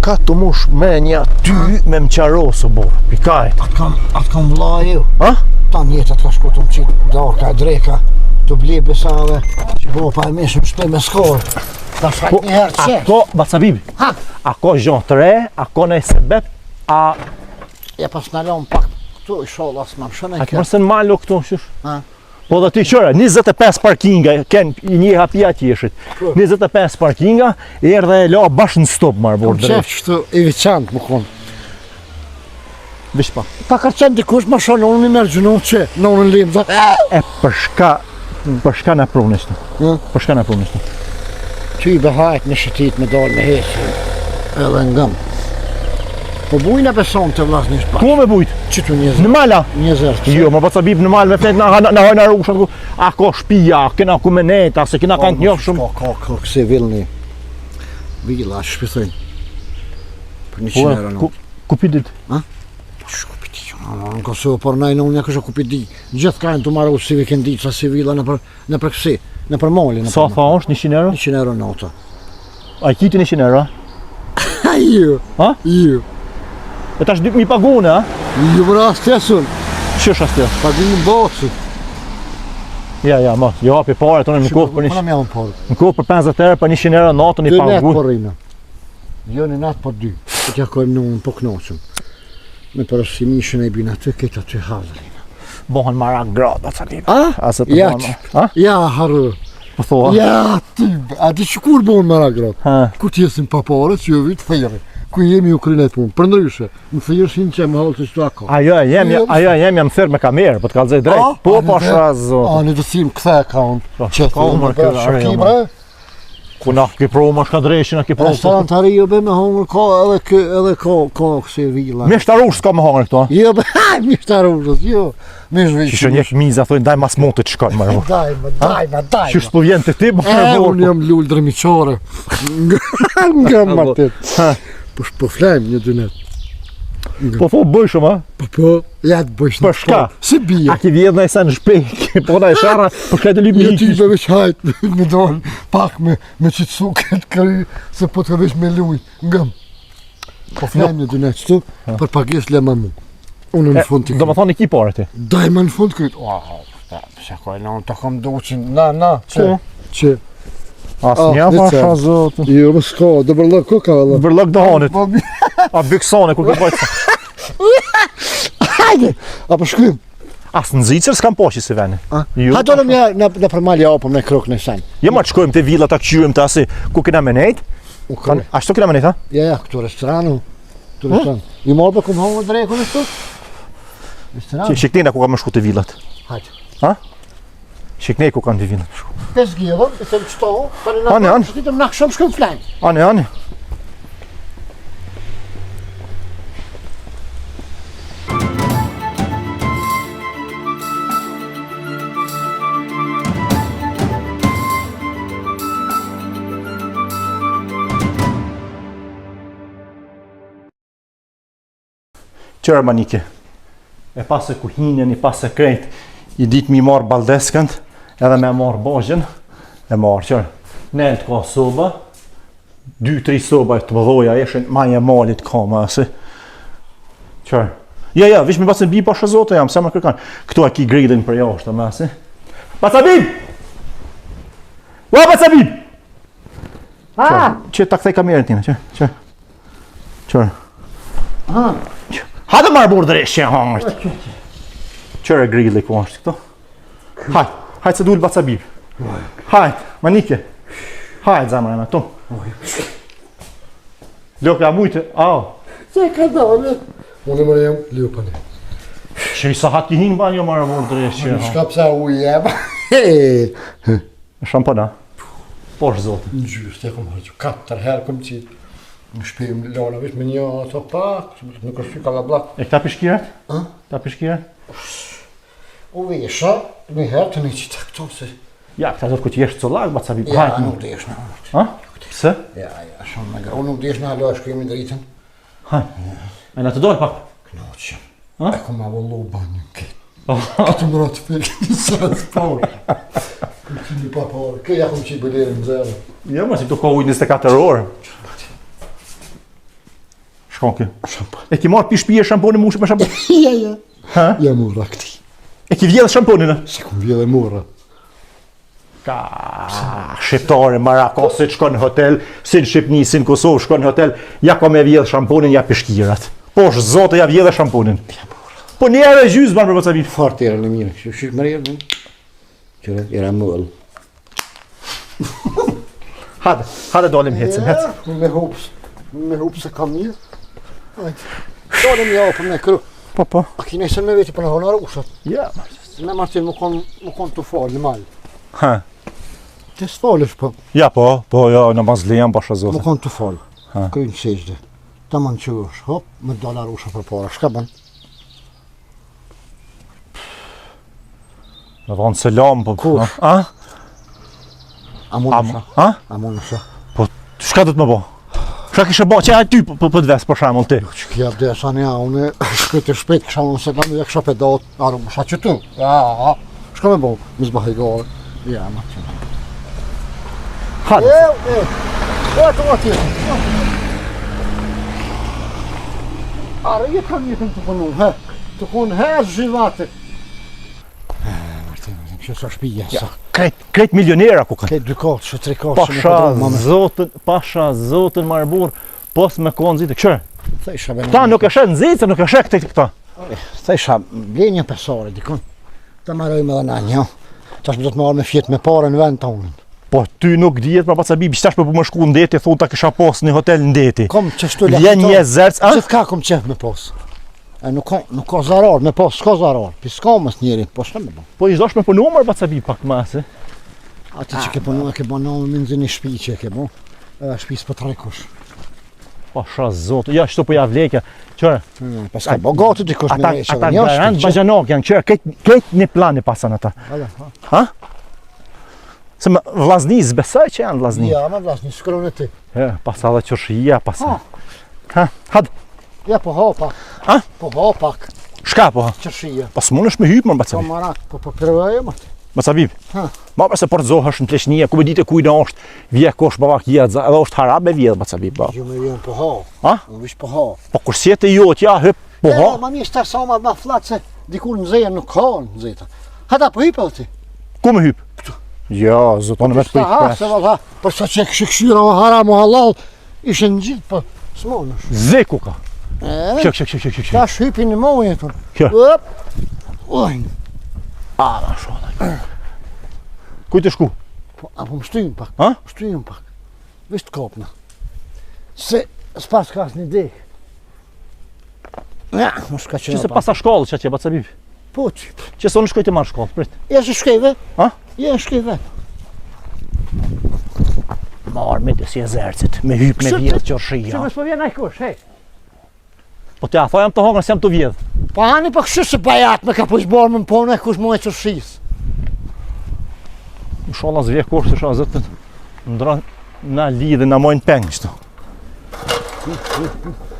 ka të mush me një ty me më qarosë, borë, pikajt. Atë kam vla ju. Ha? Ta njetët ka shku të më qitë, darka, dreka, të bli besave, që po pa e mishëm shpe me skorë. Ta shkajt një herë që. Ako, Bacabibi, Ha? ako gjonë të re, ako në sebep, a... Ja pas në lom pak këtu, i sholla së më shënë A ke mërse në malo këtu, shush? Ha? Po dhe ti qëra, 25 parkinga, ken një hapia tjeshit. 25 parkinga, erdhe e la bashkë në stop marë borë Kom qef qëtu i veçantë më konë. Vish pa. Ta ka qenë dikush më shonë, unë mi merë gjënu që, në unë në limë, dhe... E përshka në prunishtë. Përshka në prunishtë. Që i behajt në shëtit me dalë me heqë, edhe ngëm. Po bujnë e beson të vlasë një shpak. Ku me bujt? Qëtu një Në mala? zërë. Jo, më Bacabib në malë me flet në hojnë rrugë shumë. A ko shpia, kena kumeneta, se kena kanë të njofë shumë. Ka këse vilni. Vila, që shpithojnë. Për 100 euro në. Ku pidit? Ha? Po shkupi ti, në Kosovë, por najnë unë një kështë kupi di. Gjithë kajnë të marru si vi këndi, sa si vila në për kësi, në për moli. Sa tha është, 100 euro? 100 euro në ota. A i kiti 100 euro? Ha, ju. Ha? Ju. E tash mi pagune, a? Ju për astesun. Qësh astë? Pagin boci. Ja, ma, jo hapi pare, tonë në kohë për Këna me janë parë. Në kohë për 50 euro për 100 euro natën i Dë netë pagu. për rina. Jo në natë për 2. Të tja kojmë në unë po knoqëm. Me përësimishën e bina të këtë aty halërina. Bohen marak grad, Bacabib. A? Ase të Ja, bohen, ha? ja, harë. Po thua? Ja, ty, a di që kur bohen mara gratë? Ha. Ku t'jesim pa pare, që jo vitë fejri. Ku jemi u krynet punë. Për ndryshe, më fejrëshin që më halë të qëta ka. Ajo jem jam thërë me kamerë, po t'kallëzaj drejt. Po, po, shrazot. A, në të thimë këthe ka unë. Që ka umër të kjo, are, shkibre. Ku na ki pro ma shka drejshin, a ki pro. Restorantari jo be me hongër ka edhe ka këse vila. Me shtarush s'ka me hongër këto, a? Jo be, mi shtarushës, jo. Mi shvishë. Qishë njek miza, thojnë daj mas motë të shkojnë marë. Dajma. Qishë s'po vjen të ti, E, unë jam lullë dremiqare. Nga matet. Po flajmë një dynet. Po thot bëj shumë, a? Po, ja të bëjsh në Për shka? Si bia. A ki vjedh në e sa në shpejt, po na e shara, po shka të lyp një Jo ti hiqish. be veç hajt, me dollë, pak me qitsu këtë kry, se po të veç me luj, ngëm. Po flajmë një dynet qëtu, për pages lema mu. Unë në fund të Do më thonë i ki pare ti. Dajma në fund këtë. Wow, se koj në unë të kom duqin, na, që. Asë një Ah, pasha zotë. Jo, më s'ka, do bërlëk, ko ka vëllë. Vërlëk të hanit. A byksone, kur këtë bajtë. Hajde, a për shkrim. Asë në zicër s'kam poqi si veni. Ha do në mja në përmalja opëm në krok në sen. Jo ma të shkojmë të villa të këqyrim të asi ku kena me nejt. Ashtu kena me nejt, ha? Ja, këtu restoranu. Këtu restoran. I morë për këmë hongë dreku në shtu? Restoran. Shiknejna ku ka më shku të villat. Hajde. Ha? Shiknej ku kanë të villat. Pes gjellën, e të më qëtohu, për në Anë. shkitëm në këshëm shkëm flajnë. Ani. Qërë manike, e pas e kuhinjen, i pas e krejt, i dit mi marë baldeskënd, edhe me marë bajën, e marë qërë. Ne të ka soba, 2-3 soba të mëdhoja eshen, manje malit ka ma asi. Qërë. Ja, vish me pasën bi pa shëzote jam, se më kërkan. Këtu a ki gridin për jashtë, ma asi. Bacabib! Ua, Bacabib! Që ta kthej kamerën tina, qërë. Hajde marë burë dëreshë e hangërt. Qërë e grilli ku është këto? Hajde se dullë Bacabib. Hajde, manike. Hajde zamër e me tu. Ljoka mujtë, au. Se ka dole. Unë më rejëm, ljoka ne. Që i sa hatë ki hinë banjo marë burë dëreshë e hangërt. Shka pësa uje e Shampana. Po është zotë. Në gjyës, te kom haqë, 4 herë kom qitë. Në shpejmë lona vish me një ato pak, në kërështu ka la blak. E këta pishkiret? A? Ta pishkiret? U vesha, një herë të një qitë këto se... Ja, këta zotë ku që jeshtë colak, Bacabib. Ja, nuk desh në hërët. Ha? Pse? Ja, shumë me gra. Unë nuk desh në halë, është kemi dritën. Hajde. E në të dojë pak. Knoqëm. A? E kom avollu banjën këtë. Këtë më ratë fejtë një sërët sporë. Këtë një paparë. Këtë ja kom që i bëllerë në zërë. Jo, ma si këtu ka ujë 24 orë. Shkon kë. E ki marrë pi shtëpi shamponin mushë me shampon. Ja. Ha? Ja mora këti. E ki vjedh shamponin, a? Si kum vjedhe mora. Ka shqiptare Marakosit shkon në hotel, si në Shqipni, si në Kosovë shkon në hotel, ja ka me vjedh shamponin, ja pishkirat. Po është zote ja vjedhe shamponin. Po njerë e gjysë banë për bëca mirë. Fart era në mirë, kështu më rrjedh. Qëra era mëll. Hade dalim hecim, hec. Me hups se kam mirë. Dalim ja për me kru. Po. A kine se me veti për në honar ushat. Ja. Me Martin më kon të falë në malë. Ha. Të s'falësh po. Ja po, ja, namaz lejan pasha zote. Më kon të falë. Ha. Kryjnë sejde. Ta më në që është, hop, me dolar usha për para. Shka ban? Me vonë selam, po. Kush? A? A mund nësha? A? A mund nësha? Po, shka du të më bo? Shka kishe bo? Që ty për të vesë për shamull ti? Që kja bdesa një, une shpet kësha unë se kam dhe kësha pedat, arë më shaq që tu. Ja, shka me bo? Më zbah i gare. Ja, ma që. Hadi. Të atje. Arë, je kam jetën të punu, he. Të kun hez zhivate. Martin, që sa shpije, sa. Krejt milionera ku kanë. Këtë 2 katë, që 3 katë. Pasha zotën Marbur, pos me konë zitë. Këshërë, Thejsha këta nuk e shenë zitë, nuk e shenë këta. Thejsha, blenja pesare, dikon. Të marojme dhe na një. Tash më do të marrë me fjetë me pare në vend të unën. Po, ty nuk djetë pra paca bibi, qëtash për më shku në deti, thonë ta kisha pos një hotel në deti. Kom që shtu Ljen një zërës, a? Qëtë ka kom qef me pos. E nuk ka zarar me pos, s'ka zarar. Pi s'ka mës njeri, po shtë me bo. Po, i zdosh me punu mërë paca bibi pak masë. Ati që ke punu e ke banu me minzi një shpi që e ke bo. Edhe shpis për 3 kush. Pasha zotë, ja, shto po ja vlekja. Qërë, Pas ka bo gati dikush me rejshë. ata garant bajanok janë, qërë, këtë një plani pasan ata. Ha? Se më vlazni, zbesaj që janë vlazni. Ja, ma vlasni, shkron e ti. Pasa dhe qërshia, pasa. Ha, had. Ja, po ha pak. Ha? Po ha pak. Shka po ha? Qërshia. Pas mund është me hypë mërë Po Bacabib. marak, po përveje më ti. Bacabib. Ha. Ma përse për të zohësh në pleshnia, ku me dite kujna është vje kosh babak jedza, edhe është harab e vjedh Bacabib. Jo me vjen po ha. Ha? Unë vish po ha. Po kur sjete jot, ja, hyp, po ha. Ma mi shtar sa ma flat se dikur në zeja nuk ka në zeta. Hata po hype ti. Ku me hyp? Ja, zotonë me të Ha, pëjtë se valla, për sa që këshira o haram o halal, ishe në gjithë, po s'monësh. Zeku ka. E, Shek. ta shhypin në mojën tonë. Kjo. Ojnë. A, ma shonë. Kujtë shku? Apo më shtyjnë pak. Ha? Shtyjnë pak. Visht kopna. Se s'pas ka asë një dek. Ja, më shka që Që se pasa shkollë që atje, Bacabib. Po që. Që se unë shkoj të marrë shkollë, prit. Ja se shkejve. Ha? Ja shkejve. Marrë me të si e zercit, me hyp me vjedh qërshia. Që më s'po vjen ajkush, hej. Po t'ja, tha jam të hongër, se jam të vjedh. Po hani pa kështu se bajat me ka po ishborë më pone e kush më e qërshis. Inshallah zvje kosh të shah zëtën. Ndra na lidhe, na mojnë peng qëto.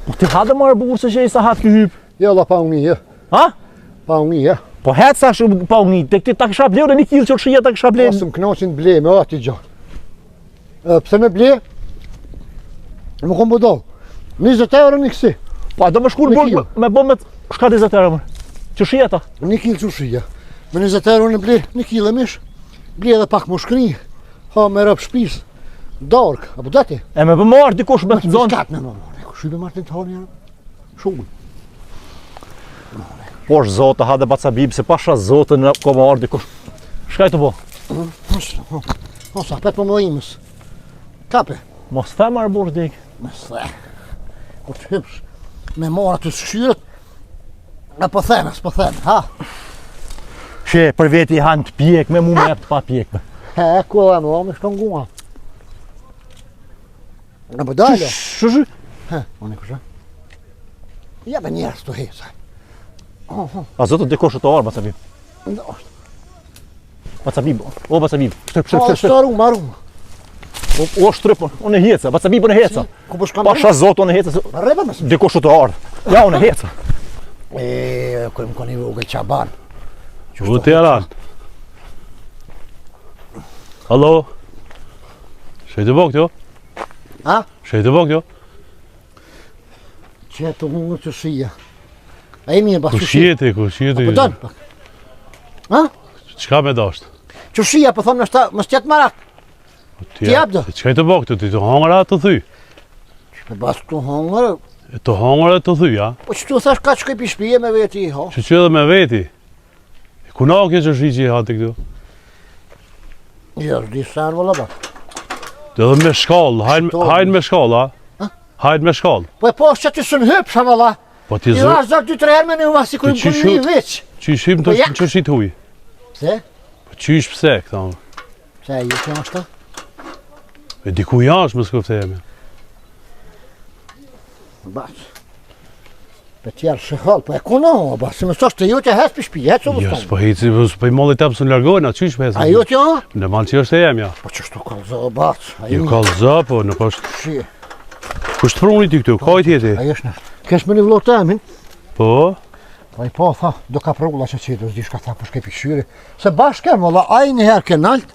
Po ti hadë marrë burë se që i sa hatë kë hyp. Jo, la pa unë ja. Ha? Pa unë ja. Po hetë sa shumë pa unit, te këti ta kësha bleu dhe një kilë qërshia ta kësha bleu. Pasëm knaqin të ble me ati gjatë. Pse me ble? Më kom bëdoll. 20 euro një kësi. Po do më shkur Me burë kilo. me bo me shka 20 euro mërë. Qërshia ta? 1 kilë qërshia. Me 20 euro në ble 1 kilë mish. Ble edhe pak më shkri. Ha me rëp shpis. Dark. Apo dati? E me bëmarë dikush me të zonë. Skat me më. Shybe Martin të hanë janë. Shumë. Po është zotë, hadë Bacabib, se pasha zotë në ko marrë dikush. Shkaj të bo? Osa, pet për më imës. Kape. Mos the marrë burë dik. Me sve. Po të hypsh. Me mora të shkyrët. E po theme, s'po theme, ha? She, për veti i hanë të pjek, me mu me jep të pa pjek me. He, ku e më, me shkongua. E po dalë. Shë? He, unë e kusha. Ja be njerës të hesaj. A zotë dikush të orë, Bacabib. Bacabib, o Bacabib, Po, shtaru, maru. O shtryp, unë e heca, Bacabib unë e heca. Ku po shka Pasha zotë unë e heca, Reba me së. dikush të orë. Ja, unë e heca. Ku më koni vogël qaban. Qëtu të jaran? Hallo? Shejtë bok jo? Ha? Shejtë bok jo? Që të hungër që shia. A e mirë, Ku shjeti, ku shjeti. Po donë, pak. Ha? Çka me dasht? Që shia, po thonë më shtetë marak. Ti jap do? Çka të bëk ti të hongëra të thy. Me bas të hungër, Të hongëra të thy, a? po që tu thash ka që këj shpije me veti, ha? Që edhe me veti. Ku na ke që shi hati këtu? Jo, di sarë vëlla ba. Edhe me shkallë, hajnë me shkallë, a? Hajnë me shkallë. Po e poshtë që të sënë hypë, vëlla. Po ti I zë, vash zërë 2-3 herë me në vasi kërë Ti më qyshu- një veç. që shim Po të jak. që shit huj. Se? Po qysh pse këta? Se e ju që ashtë? E diku jash më s'kuftemi. Bas. Pe tjerë shëhall, po e kuno, bas. Se më sosh të ju që hes për shpije, hecë u Jo, vështonë. s'po hici, s'po i molli tepë s'u largojnë, atë qysh me A ju që ha? Në malë që është e jemja. Po që shtu kalzo, bas. A Jo ju kallëza, po nuk është. shie. Kush të pruni ti këtu? Ka i tjeti? A jesh në. Kesh me një vlotë emin? Po, Po i po, tha, do ka prulla që qetu, s'di shka tha për shke pishyri. Se bashke, valla, a i njëherë ke nalt,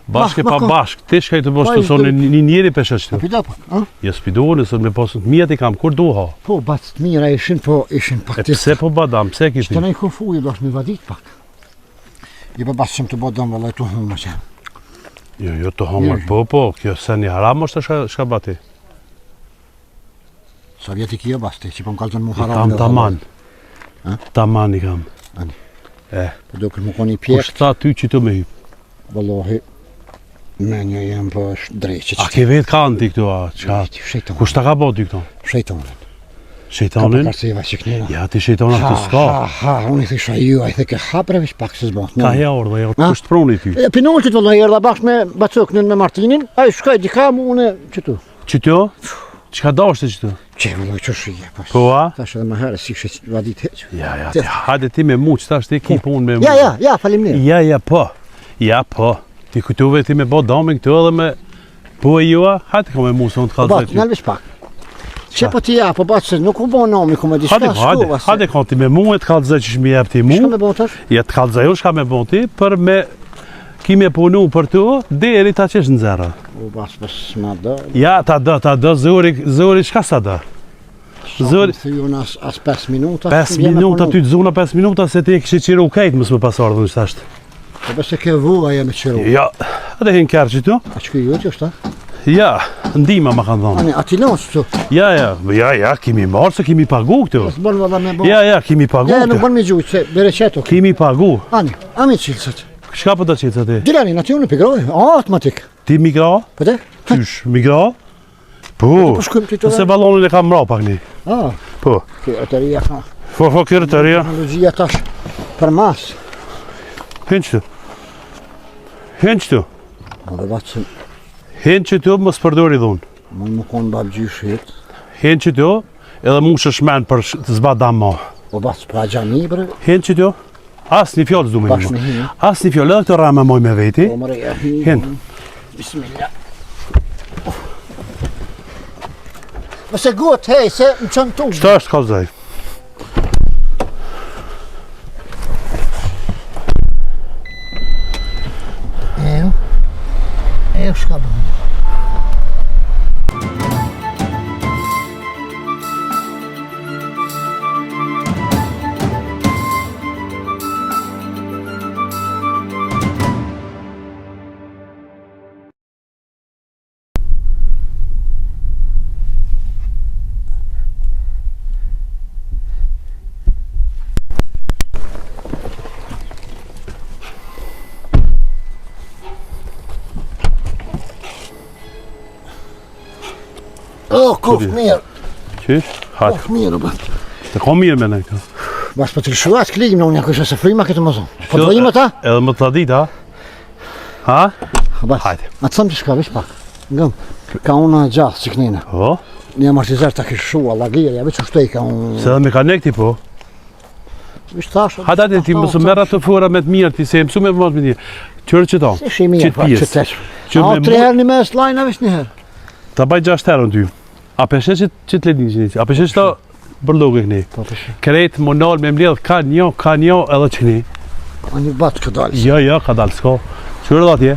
bashkë Ma pa ka- bashkë, ti shkaj të bosh Pa, të i sonë të- një njeri peshe a qëtu. pida po, a? Ja s'pidu, nëse me posën të mjet i kam, kur du ha? Po, bac të mira ishin, po ishin pak E të pse po badam, pse ki Të ti? ne i kufu i dosh me vadit pak. I për basë që më të bodon, valla, i të humë më që. Jo, të homër, po, kjo se një haram është shka bati. Sa vjeti kjo basë ti, që po më kalëzën mu I haram. kam dhe taman. Ha? Taman i kam. Ani. E, Po do kërë më koni pjek, kush tha ty që të me hyp? vallohi, me një jem për drejqë A ke vetë kanë ti këtu, a? Qa? Shejton. Kush ta ka bo ty këto? Shejton. Ka Shejtonin? për karsiva që kënjena. Ja, ti shejtonin këtë s'ka. Unë i thisha ju, a i theke haprevish pak se zbot. Ka ja orë, ja, Ha? kush të pruni ty? Pinonqit valla erdha bashkë me Bacoknin me Martinin, a i shkaj dika mu une qëtu. Që tjo? Qka dashte që të? Që vëlloj që shije pas. Po, a? Tash edhe më herë si kështë vadit heq. Ja, hajde ti me mu, që ta shte ki punë me mu. Ja, falimnir. Ja, po. Ja, po. Ti kujtuve ti me bo damin këtu edhe me... Po e jua, hajde ka me mu, se unë të Bat, kalëzaj ty. nalvish pak. Që po ti ja, po bat se nuk u bo nomi ku me diska Hajde ka ti me mu e të kalëzaj që shmi jep ti Shka mu. me bo tash? Ja të kalëzaj unë shka me bo ti, për me... Ki me punu për tu, deri ta qesh në zera. U bas pas ma do. Ja, ta do, zëri, shka sa do? Zëri... Se ju në as 5 minuta. 5 minuta, ty të zuna 5 minuta, se ti e kështë qiru kejtë, mësë më pasarë dhe në qëtashtë. Po bese ke vua ja me qiru. Ja, edhe hinë kërë që tu? A që ju që është ta? Ja, ndima ma kanë thonë. Ani, ati lons që. Ja, kimi marë se kimi pagu këtu. Së bon valla me bo. Ja, kimi pagu Ja, nuk këtu. bon me gjujtë se bere qeto. Kimi pagu. Ani, ami qilësët. Shka për të qitë ti? Dilani, në ti unë pigroj, automatik. Ti migra? Po te? Qysh, migra? Po, Po shkujmë ti të se balonin e kam mra pak një. Ah, Po, kjo të rria ka. kërë të rria. Teknologjia tash për mas. Hinë qëtu. Hinë qëtu. Ma dhe batë se Hinë qëtu, më së përdori dhunë. mund më konë babë gjyshit. Hinë qëtu, edhe mu shëshmen për të zba dam ma. O batë pra gjami bre. Hinë qëtu, asë një fjallë s'du me Bashkë me një. hinë. Asë një fjallë, edhe këtë rame moj me veti. O mëre, Hinë. Bismillah. Mëse gut, hej, se më qënë tu. Qëta është kalëzaj? Shka bëmë. O, kuf mirë. Qysh? Hajde. Kuf mirë, batë. Të kom mirë me në këtu. Bas për të rëshuat, kligim në unë kështë se frima këtë më zonë. Po të vojim ata? Edhe më të la dit, ha? Ha? Bas, Hajde. a të thëmë që shka, vish pak. Ngëm, ka unë gjathë që kënina. Po? Një amortizer të kishë shua, lagirja, veç u shtej ka unë... Se edhe me ka nekti po? Vish thashë... Hajde ti mësë merra të fora me të mirë, ti se mësu me më me një. Qërë që ta? Si shi mirë, Qitë pa, që pjesë. tesh. Që A, me 3 herë një mes lajna vesh një herë. Ta baj 6 herën ty. A peshe që të ledin që një që? A peshe që ta bërloge këni? Po, përshë. Krejt më nalë me mledh ka një edhe që një. A një batë këtë dalë. Ja, ka dalë, s'ka. Qërë dhe atje?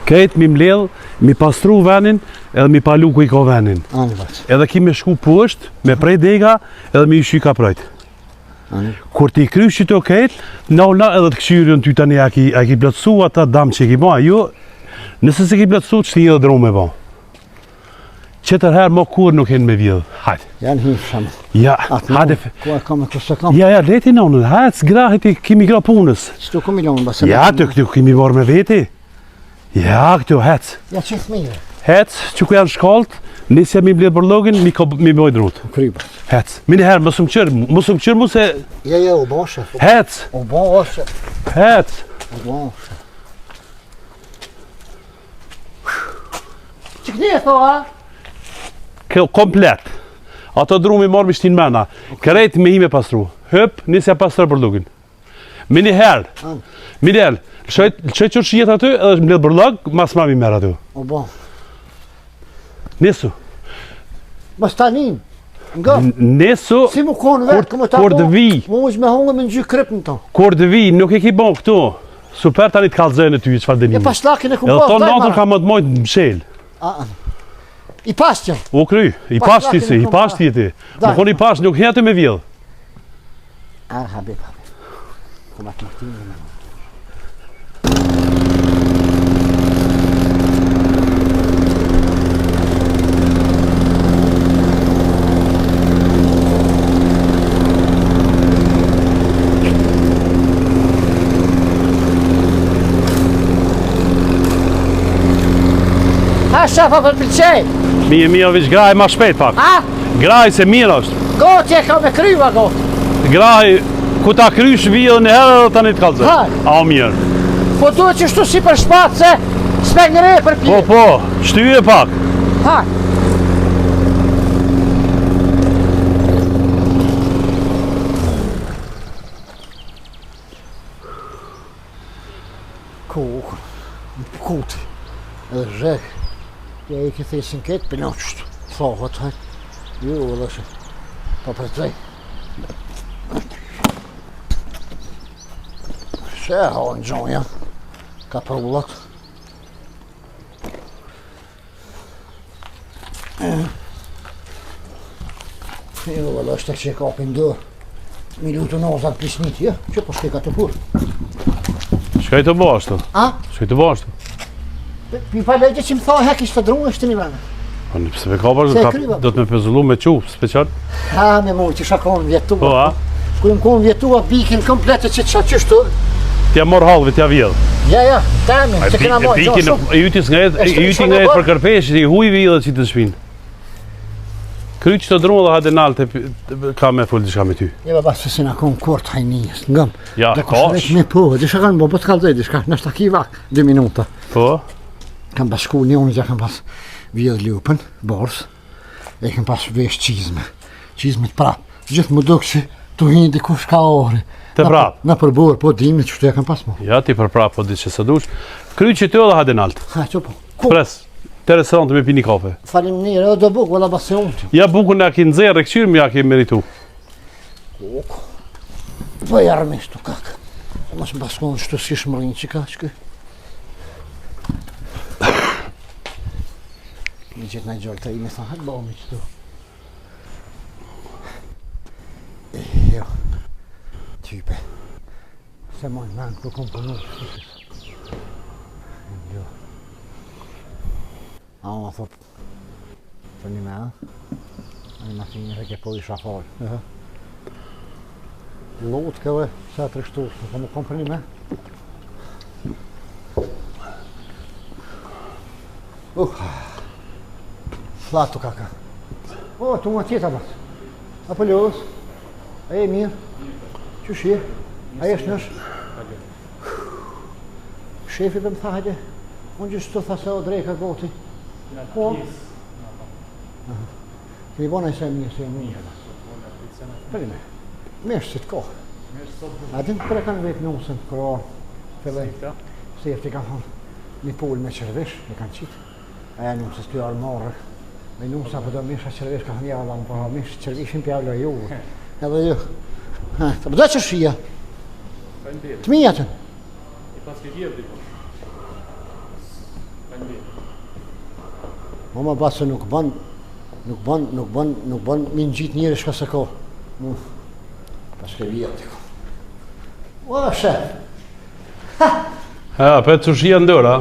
Këtë mi mledh, mi pastru venin, edhe mi palu ku I ka venin. Ani vat. Edhe ki me shku poshtë, me prej dega, edhe mi shy ka projt. Ani. Kur ti krysh që të këtë, nauna edhe të këshyrën ty tani a ki plotësu ata dam që ki ba, jo, nëse se ki plotësu që ti edhe dru me ba. Qëtër herë më kur nuk hen me vjedhë, hajde. Janë hifsham. Ja, hajde. Ku e kam e kusë kam? Ja, leti naunën, hajde, s'grahit I kimi gra punës. Çto ku milion bas. Ja, të këtu kimi marrë me veti. Ja, këtu, hec. Ja çif mirë. Hec, që ku janë shkallët, nisja mi mbledh burllogin, mi boj drut. Kryba. Hec. Mini herë, mos më qërë mu se... Ja, u boshë. Hec, U boshë. hec. U boshë. Çikni e thua? Komplet. Ato dru mi marrë mi shtin mena. Kërejt me ime pastru. Hëp, nisja pastru burllogin. Mini herë. Mini herë. Lëshoj qërshjet aty, edhe mbledh burllog, mas ma mi merë aty. U bo. Nesu. Mas tanin. Nga. Nesu, Si mu konë vetë, këmë ta kur të vi. Mu është me hongë me në gjy kryp në to. kur të vi, nuk e ki bon këtu. Super tani të kallëzojnë ty çfarë dënimi. E pas lakin e ku Edhe po. ton natën ka më të mojt në mshel. I pastë. U kry, I Pas pash ti se, lakin I e pash ti ti. Daj. Më koni pash, nuk hete me vjedh. Habib. Kuma të mëtinë. Ha shafa për pëlqej. Mija veç graj ma shpejt pak. Ha? Graj se mirë është. Goti e ka me kryva goti. Graj, ku ta krysh vjedhën e herë dhe tani të kallëzoj. Haj. A mirë. Po duhet që shtu si për shpatë se s'me ngre për pje. Po, shtyje pak. Ha. Kuti. Edhe zhek. Ja I këtë thesin këtë për në qështë. Thohët, haj. Jo, dhe shë. Pa për të Se ha në gjonja. Ka prullat. Jo, dhe është të që ka për ndër. Minutu në ozat pisnit, ja? Që po shke ka të pur? Shkaj të bo ashtu. A? Shkaj të bo ashtu. Pi pa legje që më tha hek ishte drunë është të një vene. Po nëse me ka bërë, Se e kryva. do të me pezullu me qu, special. Ha, me mu që shakon vjetua. Po, a? Ku më konë vjetua bikin komplete që të qështu. T'ja mor halve, t'ja vjedh. Ja, temin, që këna mojë Bikin gjoshtu. e ytis nga E shkri yti shumë nga e për bërë. kërpesh, I huj vjedhë që të shpinë. Kry që të drunë dhe hajde nalë ka me full dishka me ty. Ja, ba basë se na konë kort hajnijës, ngëm. Ja, Dhe kash. veç me po, dhe shakon bo, po të kalzej, dhe shka, nështë aki vak, 2 minuta. Po, Kam pas shku një unë, kam pas vjedh lupën, bors, e kam pas vesh qizme. Qizme të prap. Gjithë më dukë që të hinë dikush ka ore. Të prap? Na përbor, po dimni që të ja kam pas mo. ja ti për prapë po di që sa dush. Kry që të dhe hajde nalë. Ha, që po. Ku? Pres, të restorant me pini kafe. Falim njëre, do buk, valla basë unë që. Ja bukun e ki nëzirë, e këqyrë ja ki meritu. Po e armishtu kak. Mos më baskon shtu si shmërin që ka që Një gjithë në gjallë të i me tha, hajtë bëmi qëtu. Jo. Type. Se mojnë men ku kom punu. Jo. A unë thot. Për një me, a? A një ma finjë ke po isha falë. Lot këve, sa të rështu, në kom për një me. Flatu kaka. O, tu më tjeta bat. Apo ljus? A je mirë? Qysh je? A jesh nësh? Shefi për më tha, hajde. Unë gjështë të tha se o drejka goti. Po? Këni bona i se mirë, se e mirë. Për me. Meshë si të kohë. A din për e kanë vetë nusën, kërë orë. Fillej. Se jefti kanë thonë. Një pull me qërvish, e kanë qitë. A e nusës të jarë morë. Me nusa për do misha qërvish, ka thonë ja, Allah më përha, mishë qërvishin për javlo ju. Edhe ju. Të përdo që shia? Të mijatën? I pas ke djevë diko. Ma basë nuk bën min gjitë njëri shka se ko. Pas ke vjetë ko. O, shef. Ha, për të shia ndër, a?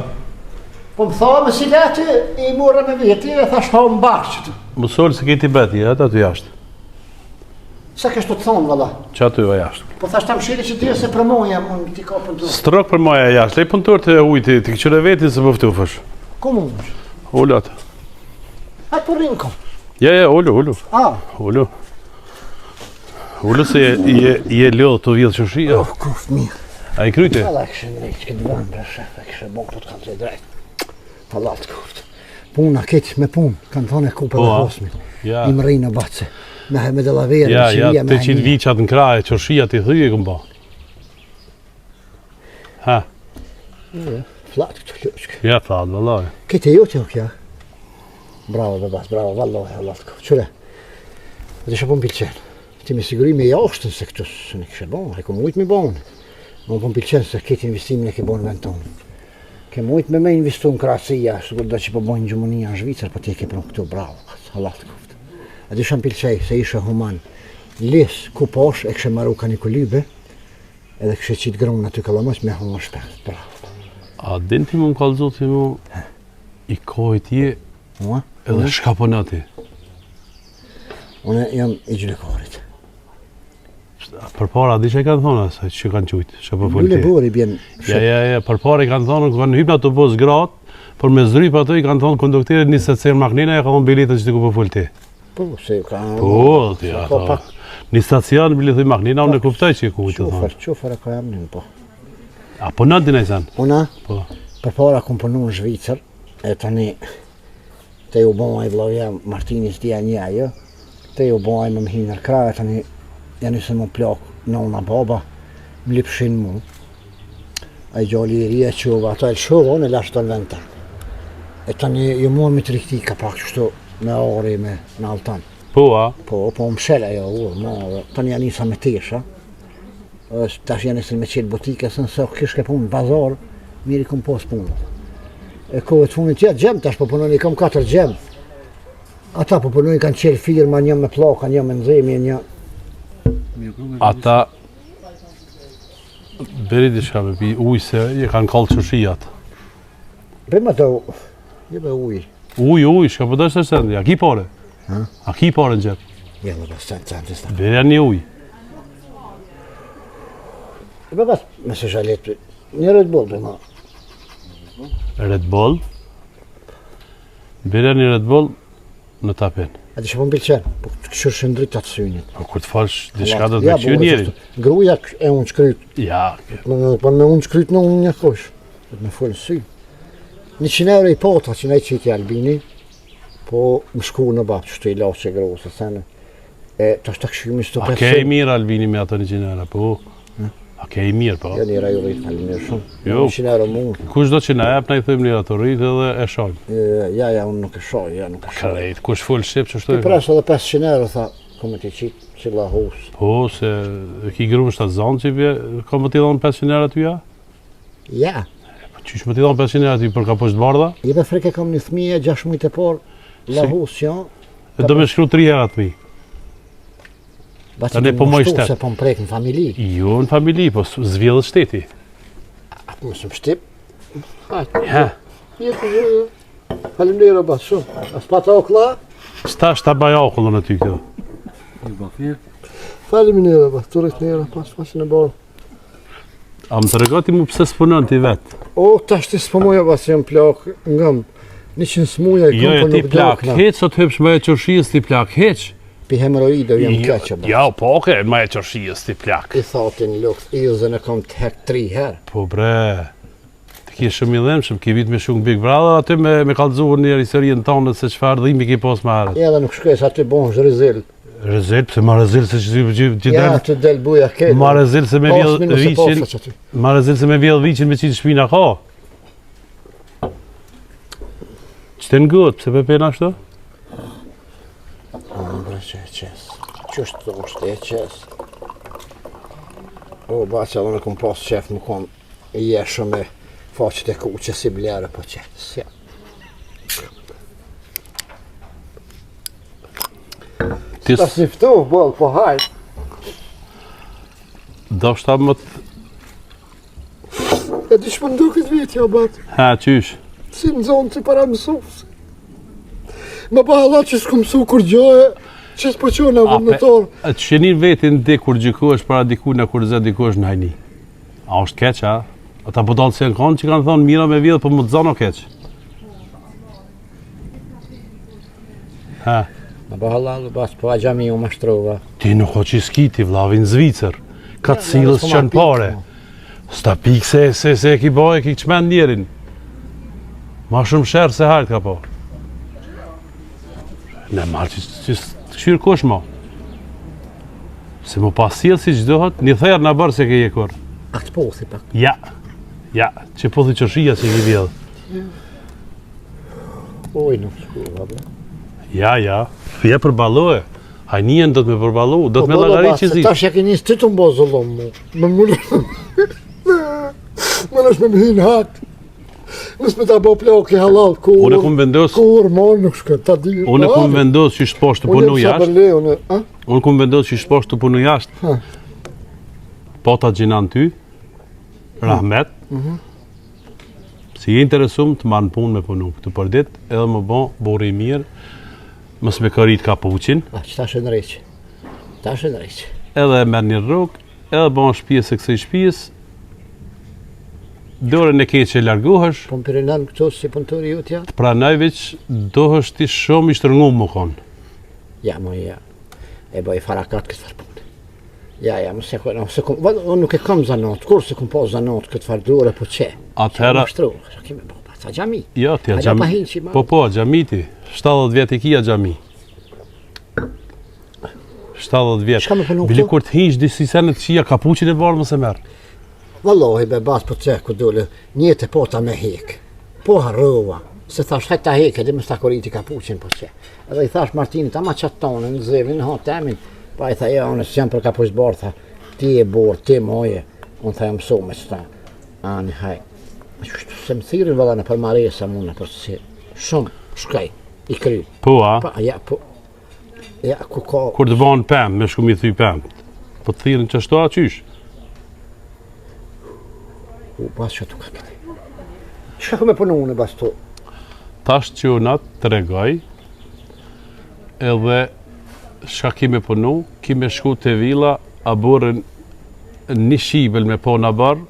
Po më tha me si leti, i mora me vjeti e thash ha më bashkët. Mësol se këti beti, ata të jashtë. Sa kështë të thonë, valla. Qa të jo jashtë? Po thash ta më shiri që dhja se për moja, mund t'i ka për do. Strok për moja jashtë, lej punëtor të ujti, t'i këqyre veti se pëftufësh. Ku mund? Ullu atë. Hajtë për rinë kom. Ja, ullu. Ullu. Ullu se je lodhë të vjetë qëshia. Kuft mirë. A i kryti? Alla kështë në rejtë këtë vëndë, bre shef, e kështë bon këtë kanë të drejtë. Talat kuft. Puna këtë me punë, kanë thonë e kupe dhe hosmi. Ja. I më rejnë në batse. Me dhe lavere, Ja, qëria me 800 viqat në kraje, qëshia t'i thyje këmë ba. Ha? Flatë këtë lëqkë. Ja, thadë, vëllaj. Këtë e jo të kja. Bravo, bebas, bravo, vallohi, Allah të kuft. Qëre? Dhe shë po më pilqenë. Ti me siguri me jashtën se këtës, se në kështë bon, e ku mujtë me bon. Më po më pilqenë se këtë investimin e ke bon vend tonë. Ke mujtë me investu në Kracia, sigur da që po bojnë gjumunia në Zvicër, po ti ke prunë këtu, bravo, Allah të kuft. A di shëm pilqej se ishe human. Lis, ku posh, e kështë maru ka një kulibe, edhe kështë qitë grunë aty kalamës me humë shpes, bravo. A din ti mu më kalëzot ti mu i kohë tje edhe shka po nati? Une jam i gjylekarit. Për para, di që e kanë thonë asaj, që kanë qujtë, që po full Lule ti? buri bjen. Ja, për para i kanë thonë, kanë hypë në të bos gratë, për me zryp ato i kanë thonë kondukterit një stacion maknina, e ka thonë biletën që ti ku po full ti. Po, se ka... Po, ti ato. Një stacion biletë i maknina, unë e kuptoj që i ku të thonë. Qufar e ka jam njën, po. A po në dinaj sen? Una, Po. për para kom punu në Zvicër, e tani, te u bon e vlavja Martinis dja një ajo, te u bon e më më hinë në kraj, tani, janë nëse më plak nona baba, më lipshin mu. A i gjalli i rije qova, ato e lëshova, unë e lashtë të në vend ta. E tani, ju mund me të rikti ka pak qështu me ari, me në altan. Po, a? Po më shela jo, tani janë njësa me tesha. Tash janë njësën me qelë botike, se nëse kishke punë në bazar, miri kom pos punë. E kohë të funit jetë gjem, tash po punoni, kam 4 gjem. Ata po punoni kanë qelë firma, një me plaka, një me nëzemi, një... Ata beri di shka me pi ujë se je kanë kallë qëshijat. Bëjmë ato, një be uj. Ujë, shka përdo është të sendi, a ki pare? A ki pare në gjepë? Jellë bas, të sta. Beri janë një ujë. Be bas, me se shalet, një Red Bull bëjmë. Red Bull. Beri janë një Red Bull në tapen. A di që po më pilqenë, po të këshër shëndrit atë synit. A kur të falsh, diçka do të me qyë njerin. Gruja e unë qkryt. Ja, Po me unë qkryt në unë një kosh. Dhe me full sy. 100 euro i pota që ne qiti Albini, po më shku në bapë që të i lasë që grohë, se sene. E të është të këshymi së të a ke i mirë Albini me ato 100 euro, po? A ke i mirë, po? Jo një rajo rritë në Albini shumë. Jo. 100 euro mund. Kush do që na jep, na i thëmë një ato rritë edhe e shojmë. Ja, unë nuk e shoj, nuk e shoj. Krejt, kush full shqip që I shtoj? presë edhe 500 euro, tha, kome t'i qitë, që la husë. Po, se ki grumë shtatë zanë që bje, ka më t'i dhonë 500 euro ty ja? Ja, Qysh më t'i dhonë 500 euro ty për ka poshtë bardha? i be frike kam një thmije, 6 mujtë e por, la husë, jo. E do me shkru 3 herë atë mi. Basi Tani po moj shtet. se po më prek në familji. Jo në familji, po zvjedhë shteti. Atë më së më shtip. Ha, Falimdera bas shumë. As pata okla? sta shta baja okullën aty kjo. Falimdera bas, të rrit njera pas në borë. A më të regati mu pëse s'punën ti vetë? O, tash ti s'pomoja bas jam plak ngëm. 100 smuja i Jo, kom e për ti nuk plak, dokna. heq sot hypsh me e qërshijës ti plak, heq. Pi hemoroide jam keqe bas. Ja, po oke, me e qërshijës ti plak. I thotin lukt, ilëzën e kom të hek 3 herë. Po bre, të ki shumë i dhemshëm, ki vit me shumë Big Brother, aty me kalëzuhur një historien tonë se qëfar dhimi ki pos më herët. Ja dhe nuk shkes aty bon zhrizil. Rezil, pëse ma rezil se që Ja, del, të del buja ke. ma rezil se me vjedh viqin, ma rezil se me vjedh viqin me qitë shpina ka. Qëtë në gëtë, pëse pe pena ashtu? Bre që e qes. Qështë të është e qes. O, baqa dhe në kom pas qef më kon i jeshë me faqët e kuqe si blerë po qes. Ja. Ta siftoh, bol, po hajt. Do shta më të... E di shpë nduket vjetë, ja bat. Ha, qysh? Si në zonë që para mësufës. Më ba Allah që s'ku mësu kur gjohë, që s'po qona vëndëtor. A të shenin vetin di kur gjykohesh para diku në kur zë dikush në hajni. A është keq, a? Ata po dalë se në konë që kanë thonë mira me vjedhë, po më të zonë o keq. Ha? Më ba Allah, bas, po a gjami u mashtrova. Ti nuk o që s'kiti, vlavin Zvicër. Ka të silës që në pare. Sta pikë se e ki boj, e ki qmen njerin. Ma shumë shërë se hajt ka po. Ne marë që të këshyrë kush ma. Se mu pas silë si që dohet, një thërë në bërë se ke jekur. A të pothi pak. Ja, që pothi qëshia që ki vjedhë. Oj, nuk shkuva, bë. Ja, fje përbalohe. Hajnien do të me përbalu, do të me lagari që zi. Tash ja ke njës të të mbo zëllon mu. Më nësh me më hinë hatë. Nësë me ta bo plaki halal, kur... Unë e kumë vendos... Kur, morë nuk shkët, ta di... Unë e kumë vendos që ishtë poshtë të punu jashtë. Unë kumë vendos që ishtë poshtë të punu jashtë. Po ta gjinan ty, rahmet. Si je interesum të marë në punë me punu këtë për dit, edhe më bon, bori i mirë, mës me kërit kapuqin. Që ta shë në reqë. Ta shë në reqë. Edhe e merë një rrugë, edhe bon shpijës e kësë shpijës, dore në keqë e largohesh, Po më pirinan këto si punëtori ju t'ja? të pranajveq dohesh ti shumë i shtërngu më konë. Ja, mo, ja. E bëj farakat këtë farë punë. Ja, më se kom... Unë nuk e kam zanot, kur se kom po zanot këtë farë dure, po që? Atëhera... Që më kime bëba, ta gjami. Jo, ti a Aja pa gjami. hinë që i Po, a gjami ti. 70 vjet i kia gjami. 70 vjet. Shka me punu Bili këtu? kur të hinsh disi senet qia kapuqin e barë më se merë. Vallohi be bas po që ku dole, njete po ta me hek. Po harrova. Se thash hajt ta hek, edhe më sta koriti kapuqin po që. Edhe i thash Martinit, ama qatë tonë, në zevin, ha temin. Pa i tha, ja, unë s'jam për kapuq barë, tha, ti e borë, ti moje. Unë tha, jam so me s'ta. Ani, haj. Se më thirin valla në për maresa mune, për si. Shumë, shkaj, i kry. Po, a? Pa, ja, po. Ja, ku ka... Kur të vanë pëmë, me shku mi thy pëmë. Po të thirin që shto a qysh. Bas që tu ka këti. Shka ku me punu unë bas tu? Tash që unë të regoj, edhe shka kime punu, kime shku të vila, a burën një shibel me po në barë,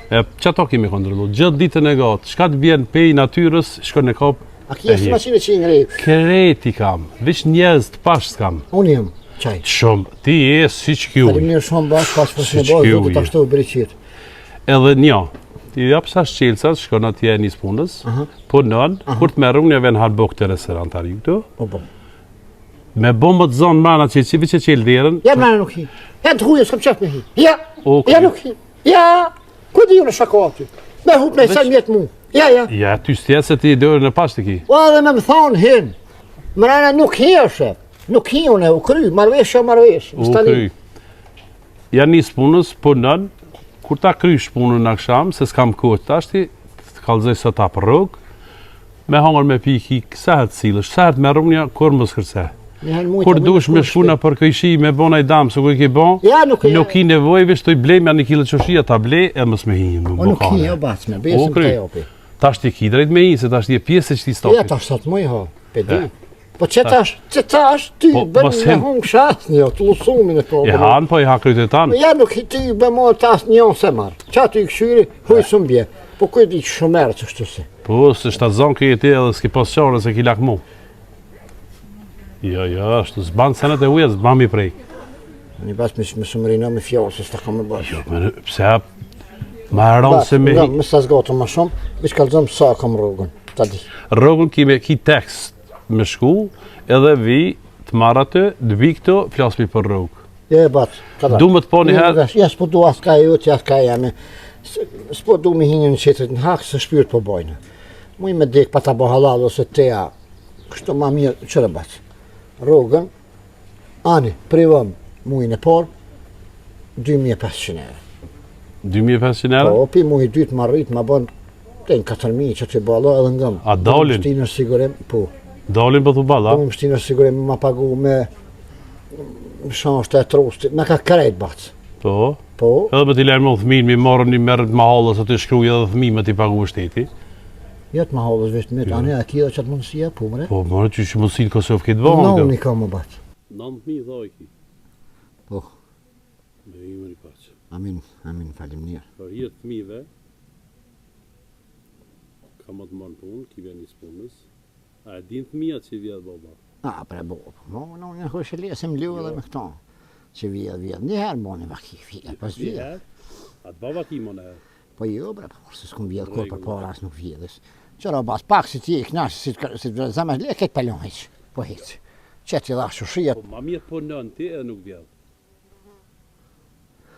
e që ato kime kontrolu, gjithë ditën e gatë, shka të bjenë pej natyrës, shko në kopë, A ki jeshtë maqine që i ngrejtë? kereti kam, vish njerëz të pashtë kam, Unë jem, qaj. shumë, ti je si që kjuj, Falim njërë shumë bashkë, pas për Si në bashkë, që do të ju ashtu bëriqit. edhe njo, ti jap sa shqilësat, shko në tje njës punës, punon, kur të merru një ven halbok të restorantar ju këtu, Po, po. me bombë të zonë mana që që që qelë derën, Ja, mërë nuk hi. Ja, të huje, s'kam qef me hi. Ja, Okej. ja nuk hi. Ja, ku di ju në shako aty? Me hup me sa mjetë mu. Ja, ja. ja, ty s'tje se ti dorën e pashtë ki. O, edhe me më thonë hin. Mërana nuk hi është. Nuk hi unë, u kry, marveshja, marveshja. U kry. Ja njës punës, punon, kur ta krysh punën në aksham, se s'kam kohë tash ti, të kalzoj sot ta për rrugë, me hangër me piki, kësahet cilësh, kësahet me rrunja, kur më skërse. Kur dush me shkuna për këjshi, me bona i damë, se ku i ke bon, Ja, nuk hi. nuk i nevoj, vesh të i blej me një kilë qëshia, ta blej, e mës me hi, më O, nuk hi, bokane. o, bacme, besëm kry. të jopi. Tash ti ki drejt me hi, se tash ti e pjesë e që ti stopi. Ja, tash sot mu i ha, pedi. Po që tash, ty Po, bën mos me hin. hungë shasni, o, të lusumin e po. E hanë, po i ha kryt e tanë. Ja, nuk i ty be mo tas një se marë. Qa ty i këshyri, huj së mbje. Po kuj di shumerë që shtu si. Po, se shtazon këj e ti edhe s'ki pas qarën se ki lak mu. Jo, ashtu s'banë senet e uja, s'banë mi prej. Një bas me sumërino me fjallë, se s'ta kam me bërë. Jo, pse ma aronë se me hi. Me sa zgato ma shumë, vish kalzëm sa kam rrugën, ta di. Rrogën ki tekst me shku, edhe vi të marrë atë, të vi këto, flasmi për rrugë. Ja, e batë, kada. Du më të po një herë, Ja, s'po du as ka ju, t'ja ka jam. S'po du me hinjë në qetrit në hakë, se shpyrët po bojnë. Muj me dek pa ta bo halal, ose teja, kështu ma mirë, qërë batë. Rrugën, ani, privëm mujnë e por, 2500 euro. 2500 euro? Po, pi muj dytë ma rritë, ma bon, të në 4000 që të balo edhe ngëm. A dalin? Më shtinë në sigurim, po. Dalin për thu balla? Po më shtinë në sigurim, ma pagu me Shans të e trostit, me ka krejt bac. Po. Po, Edhe me t'i lajmëron fëmin, mi marrën një merët mahallës aty shkruaj edhe fëmijë me t'i pagu shteti. jetë ma halës veç me tani, a kia qatë mundësia, po mëre. Po, marrë që që mundësi në Kosovë këtë vëmë. Në unë i ka më bac. 9.000 dhoj ki. Po, Me imën i paqë. amin, falim njerë. Për hirë fëmijëve, ka më të marrë punë, ki vjen një punës. A e din fëmijat që vjetë baba? A, pre bo, në unë hëshë lesim liu edhe me këto. Që vjetë, njëherë moni ma ki vjetë, pas vjetë. Atë baba ki më në Po jo, bre, por se s'kum vjetë kur për para as nuk vjetës. Qëra bas pak si ti e knashë, si të zemë le, këtë pelon heq, po heq. Që ti dha shushijet. Po, ma mirë po nën ti edhe nuk vjetë.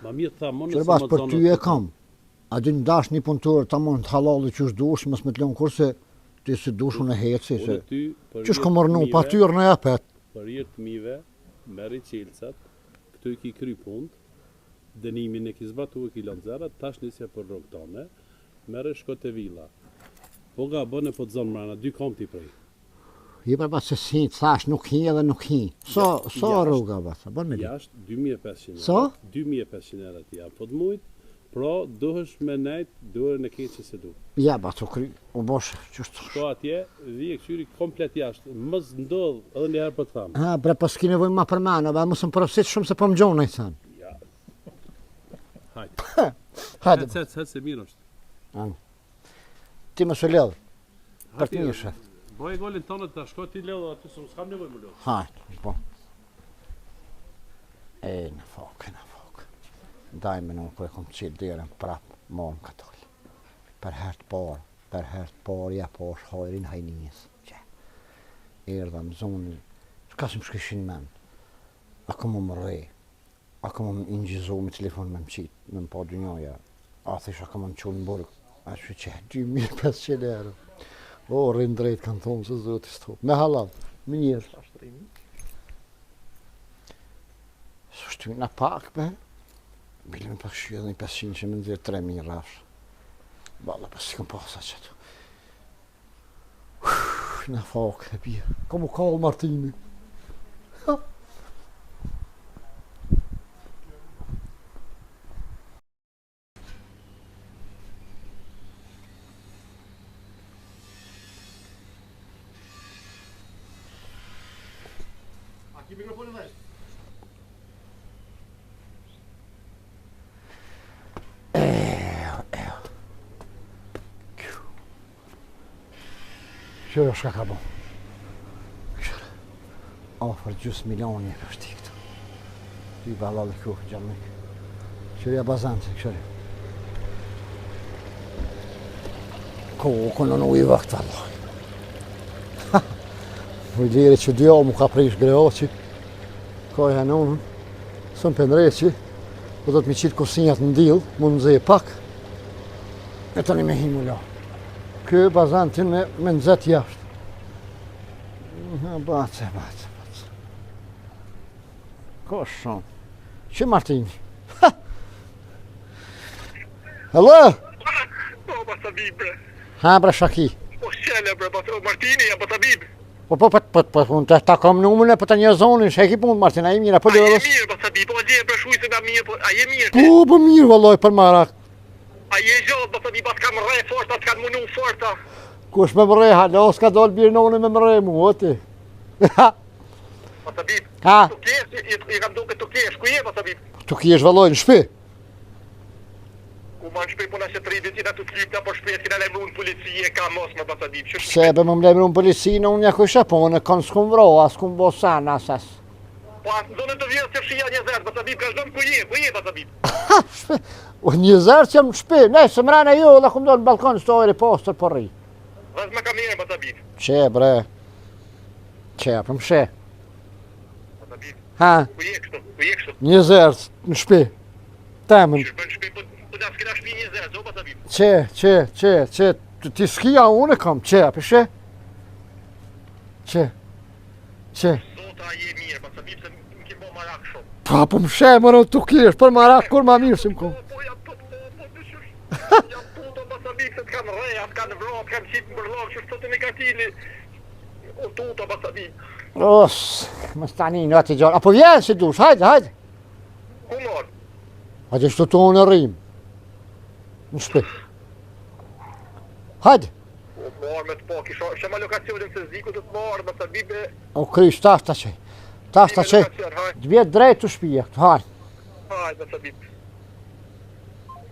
Ma mirë tha më Qëra bas për ty e kam. A dy në dash një punëtor ta mund të halalë që është dush, mës me të lonë kurse ti si dush unë e heci, se që shko mërnu, pa tyrë në japet. Për hirë të mive, meri qelësat, këtu i ki kry punë, dënimin e ki zbatu e ki lanzarat, tash nisja për rogtane, mere shko të vila. Po ga bëne po të zonë mrana, 2 kam t'i prej. I për bas se si, thash nuk hi edhe nuk hi. So rruga bas, bën me di. Jashtë 2.500 euro. So? 2.500 euro t'i janë, po të mujtë, pra duhesh me nejt, duher në keqë se du. Ja, bas u kry, u bosh, qështë. Shko atje, vije këqyri komplet jashtë, mës ndodh edhe njëherë për të thamë. Ha, bre, pas ki nevoj ma për mena, ba, mësëm përësit shumë se po më gjonë, i thanë. Ja. Hajde. Hajde, Hajde se mirë është. ti më së ledhë, për të njëshë. Boj e golin tonë të shko ti ledhë aty, se më s'kam nevoj më ledhë. Hajde, po. Në fokë. Daj me nuk e kom qilë dirën prapë, morëm katolë. Per hertë parë, ja po është hojrin hajnijës. Erdha më zonë, s'kasim shkishin men. Ako më rej, ako më ingjizu me telefon me më qitë, me më po dynjoja. A thish ako më qunë në burg, a që 2.500 euro. O, rinë drejt kanë thonë se zotë i stopë. Me halal, me njërë. Së shtu në pak, be. Bile me pak shqyë edhe një 500 që më ndërë 3.000 rafsh. Balla, pas si këm pasa qëtu. Në fakë e bje. Ka mu kallë Martini. A ki mikrofonin dhe? Qërë shka ka bo. Afer gjusë milioni e kështi këtu. Ty balallë kjo, gjallënik. Qërë ja bazantë, qërë. Kokën në ujë vakt, valla. Vëjdiri që dio mu ka prish greoqi. Ka e hanonën. Sën pëndreqi. Po do të mi qitë kusinjat në dilë, mu në zëje pak. E tani me himu la. Kë bazantin me nëzet jashtë. Bace. Ko shumë. Që Martini? Hello? O, Batabib, bre. Ha, bre, Shaki. O, shele, bre, Martini, ja, Batabib. Po, unë të ta kom numën e për të një zonin, sheki punë, Martina, i mirë, apo A je lërës? mirë, Batabib, o, gje, bre, shuj se nga mirë, po, a je mirë? Po, mirë, valloj, për marak. A je gjotë, Batabib, atë kam rrej forta, atë kam munu forta. Kush me mërej, halo, s'ka dollë birë noni me mërej mu, o ti. Batabib, Ha, tu kesh, i kam duke tu kesh, ku je, Batabib? tu ki është valloj në shpi. Ku ma në shpej puna që të rritë, që na të flypta, po shpejt kina lemru në polici, e ka mos, më Batabib, që Sebe më mlemru në policinë, unë jako isha po, në kanë s'kum vro, as s'kum bo sana, asas. Po, asë në zonë të vjetë që shia një zërë, Batabib, ka shdojmë ku je, Batabib? O një zërë që më shpi, ne, se mrena ju, dhe kum do në balkon, s'to eri postër për ri. Vazë me kam njerë, Batabib. Qe, bre. Qe, për më she. Batabib, Ha, ku je kështu? një zërë në shpi. Temën. Që shbën shpej, po da s'kina shpi një zërë, zo, Batabib. Qe, ti s'kia unë e kam, qe, për she. Qe. Zota, je mirë, Batabib, se më kim bo marak shumë. Pa, për më she, më rënë të kish, për marak, kur ma mirë si më kom. Po, ja, po, dëshysh. Ja, po, Batabib, se t'kam rreja, t'kan vro, t'kam qitë më bërlok, që shtë të nekatili. O tuta basa bib. Os, më stani në atë gjallë. Apo vjen si dush, hajde. Ku marr? Hajde shtu të unë rrim. Në shpe. Hajde. O marr me të po, kisha ma lokacionin se ziku të të marr, basa bib e... O krysh, tasta që. Tasta që. Të vjetë drejt të shpija, të hajde. Hajde, basa bib.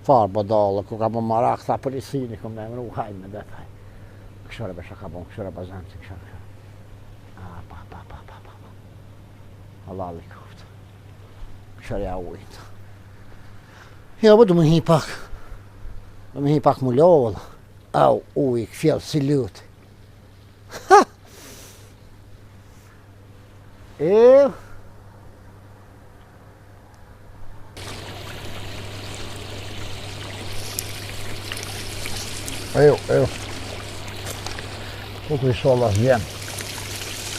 Farë bodallë, ku ka më marak, tha policini, kom në emru, hajde me dhe, hajde. Këshore besha ka bon, këshore bazanci, këshore. Allah li koftë. Këshore ja ujtë. Jo, po du më hi pak. Du më hi pak më lovë. Au, ujë, këfjellë si lutë. Ha! Ejo. Po kërë sholla vjen.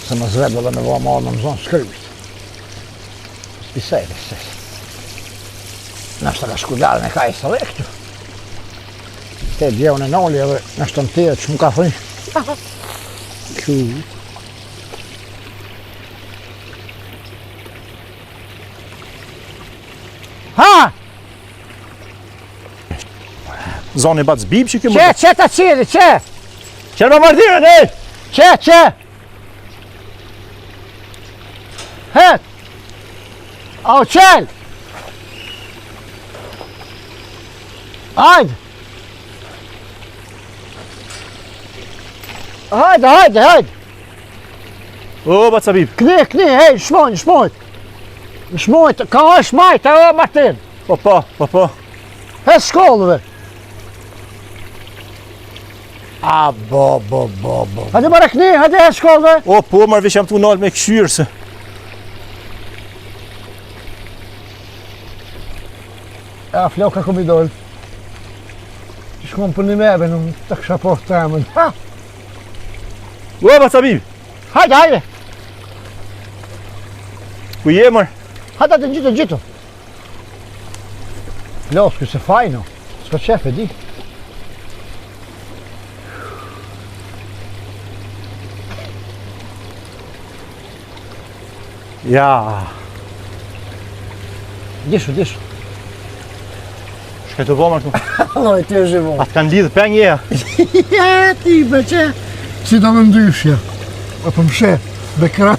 Se më zrebë dhe me va marë në më zonë shkryvit. Spisejnë, se. Nështë ka shkullarë me ka i së dhe këtu. Te djevën e noli edhe nështë të më tërë që më ka frinë. Kju. Ha! Zoni bac bib që kjo Qe ta qiri, qe! Qërë më martirën, Qe! Het! Au qel! Hajde! Hajde! O, bac bib. Kni, hej, shmojt! Shmojt, ka është majt, e o Martin! Po. Hes shkollëve! A, bo. Hajde bare kni, hajde hes shkollëve! O, po, marrë veç jam të unalë me këshyrë se. Ja, floka kom i dollë. Që shkom për një mebe, në të kësha po të temën. Ha! O, bac bib. Hajde! Ku je, mërë? Hajde të gjithu. Flosku se fajno. S'ka qef e di. Ja. Dishu. Shkaj të bo, mërë këtu. Alloj, të e zhivon. Atë kanë lidhë peng jeja. Ja, ti beqe. Si të më ndyshja. Apo më she, bekra.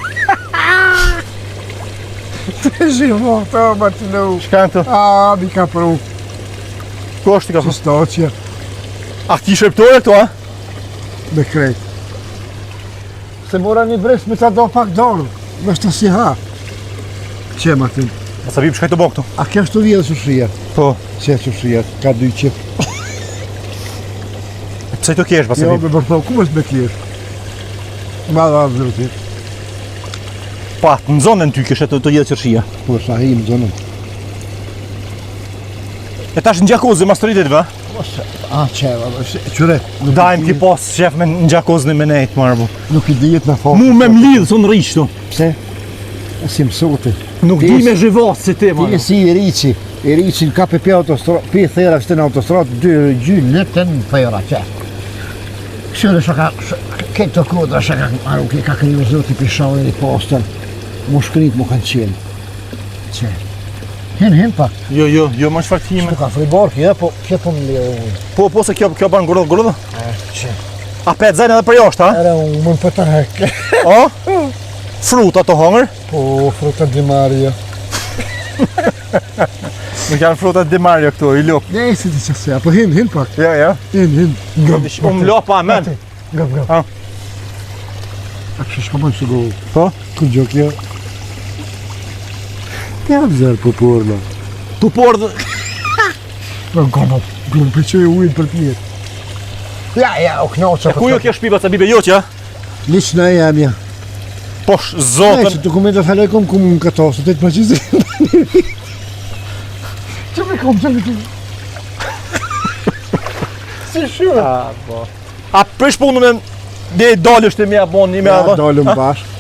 Të e zhivon, të o Martinu. Shkaj këtu. A, mi ka pru. Ku është ti ka Që stoqja. A ti shërptore këtu, a? Me krejt. Se mora një bres me ta do pak dorë. Me shtë si ha. Qe, Martin? Bac bib, shkaj të bo këtu. A kjo është të vjedhë sushia? Po. Qe sushia? Ka 2 qip. Pse të kesh, bac Jo, bib? me bërtho, ku është me kjesh? Ma dhe atë zërti. Pa, në zonën ty kështë të jetë qërshia. Po, sa hi më zonën. E tash në gjakozë, mas të rritit, va? A, qeva, qëre. Dajmë ki pas shef me në gjakozën e me nejtë, marë bu. Nuk i dijet në fokë. Mu me mlidhë, së në rishtu. Pse? E si mësoti. Nuk di me zhivasë si ti, Ti e marë. si i rici. I rici në ka pe autostrat, pe thera kështë në autostrat, 2 gjynë në të në thera që. Këshyre shaka, këtë të kodra shaka, aru ke ka kriju zoti pishavën i postën. Mu shkrit mu kanë qenë. Që? Hin pak. Jo, më shfartime. Shtu ka friborki, po kjo po më lirë unë. Po se kjo banë grodhë. Që? A petë zajnë edhe për jashtë, ha? Ere unë më për të hekë. O? Fruta të hongër? Po, fruta di Maria. Nuk janë fruta di Maria këtu, i lop. Ne si ti qëse, apo hin pak. Ja. Hin. Gëb. Unë lopa, men. Gëb. Ha? A kështë shka mënë që go? Po? Këtë gjok jo? Ja vëzër po porla. Tu pordë. Në gëmë për që e ujnë për pjetë. Ja, o knoqa. Ku jo kjo shpiba të bibe joqja? Liq në e jam ja. Posh, Ne, zotën. që dokumentat haloj kom ku më në këto, së të të përqizë. Që me kom, që me kom. Si shurë. A prish punën e dhe i dalësht e mja bon një me Ja, adha? dollëm bashkë.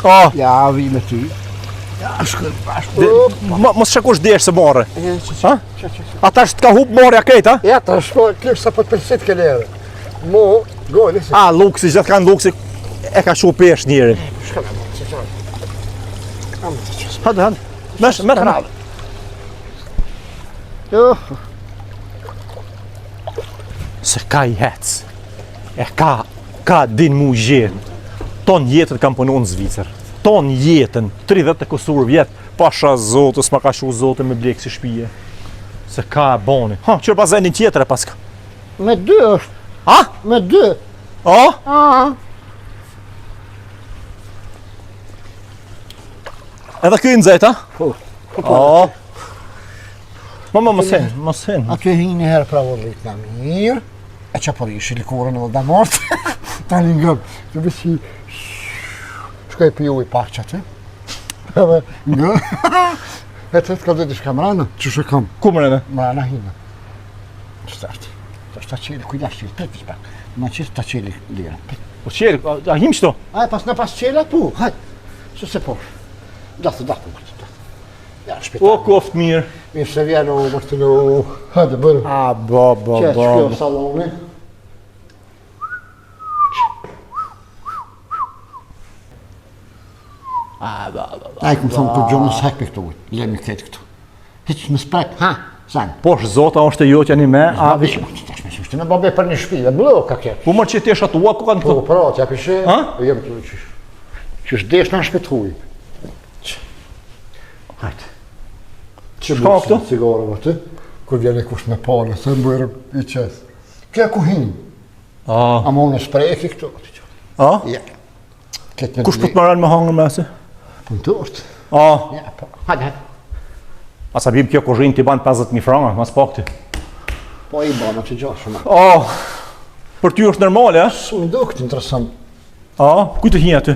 A, Ja, vi me ty. Ja, shkër bashkë. mos shakush desh se marre. Ha? Ata është ka hup marrja krejt, ha? Ja, ta shko, kërë sa për 500 ke lere. Mo, gojë, lisi. A, luksi, gjithë kanë luksi. e ka shu pesh njëri. Shka me mund, që qërë. Amë të qësë. Hajde. Merë rallë. Jo, Se ka i hec. E ka din mu gjenë. Ton jetën kam punu në Zvicër. Ton jetën, 30 e kusur vjetë, pasha zotës, ma ka shu zotë me blekë si shpije. Se ka e boni. Ha, qërë bazenin tjetër e paska. me 2 është. Ha? Me 2. A? Edhe kjo i nëzeta? Po. A? Mos hen. Aty hi një herë pra vëllit nga mirë, e që për ishi likurën e vëllda mortë, tani ngëm, të bisi, shkoj për ju i pak që aty, edhe ngëm, e të ka dhe dishka mrana, që shë kam, Ku mërëne? mrana hinë, starti, të është ta qeli, kujdash qeli, pet pak, ma qeli ta qeli lirën, Po qeri, a him qëto? Aj, pas në pas qela pu, hajtë, së se posh, dathë, ja, shpital. O, koft mirë. Mirë se vjenë o mërtinu, hajde bërë. A, bo. Qetë shkjo saloni. A i këmë thonë të gjonë nësë hek për këtu ujtë, lemi këtë këtu. Hiq në sprek, ha, zanë. Po zota është e jotja një me, a... Vishë më të tash me shështë, në babe për një shpi, dhe bloka kjetë. Po mërë që ti është atua, ku kanë Po, këtu? pra, t'ja pishe, Ha? e jem të qysh. Qysh desh në shpit huj. Hajtë. Që Shka bërë këtu? cigarën aty, kur vjene kush me pale, se më bërë i qesë. Kja ku hinë, A, a më në spreki këtu. a? Ja. Këtë Kush po të marrën me hangër me se? Punë të ortë. A, Ja, po. Hajde. asa bim kjo kuzhinë t'i ban 50.000 franga, mas pakti. Po i bana që gjashë, A, për ty është normal, e? Su mi do këtë interesant. A, ku të hinja ty?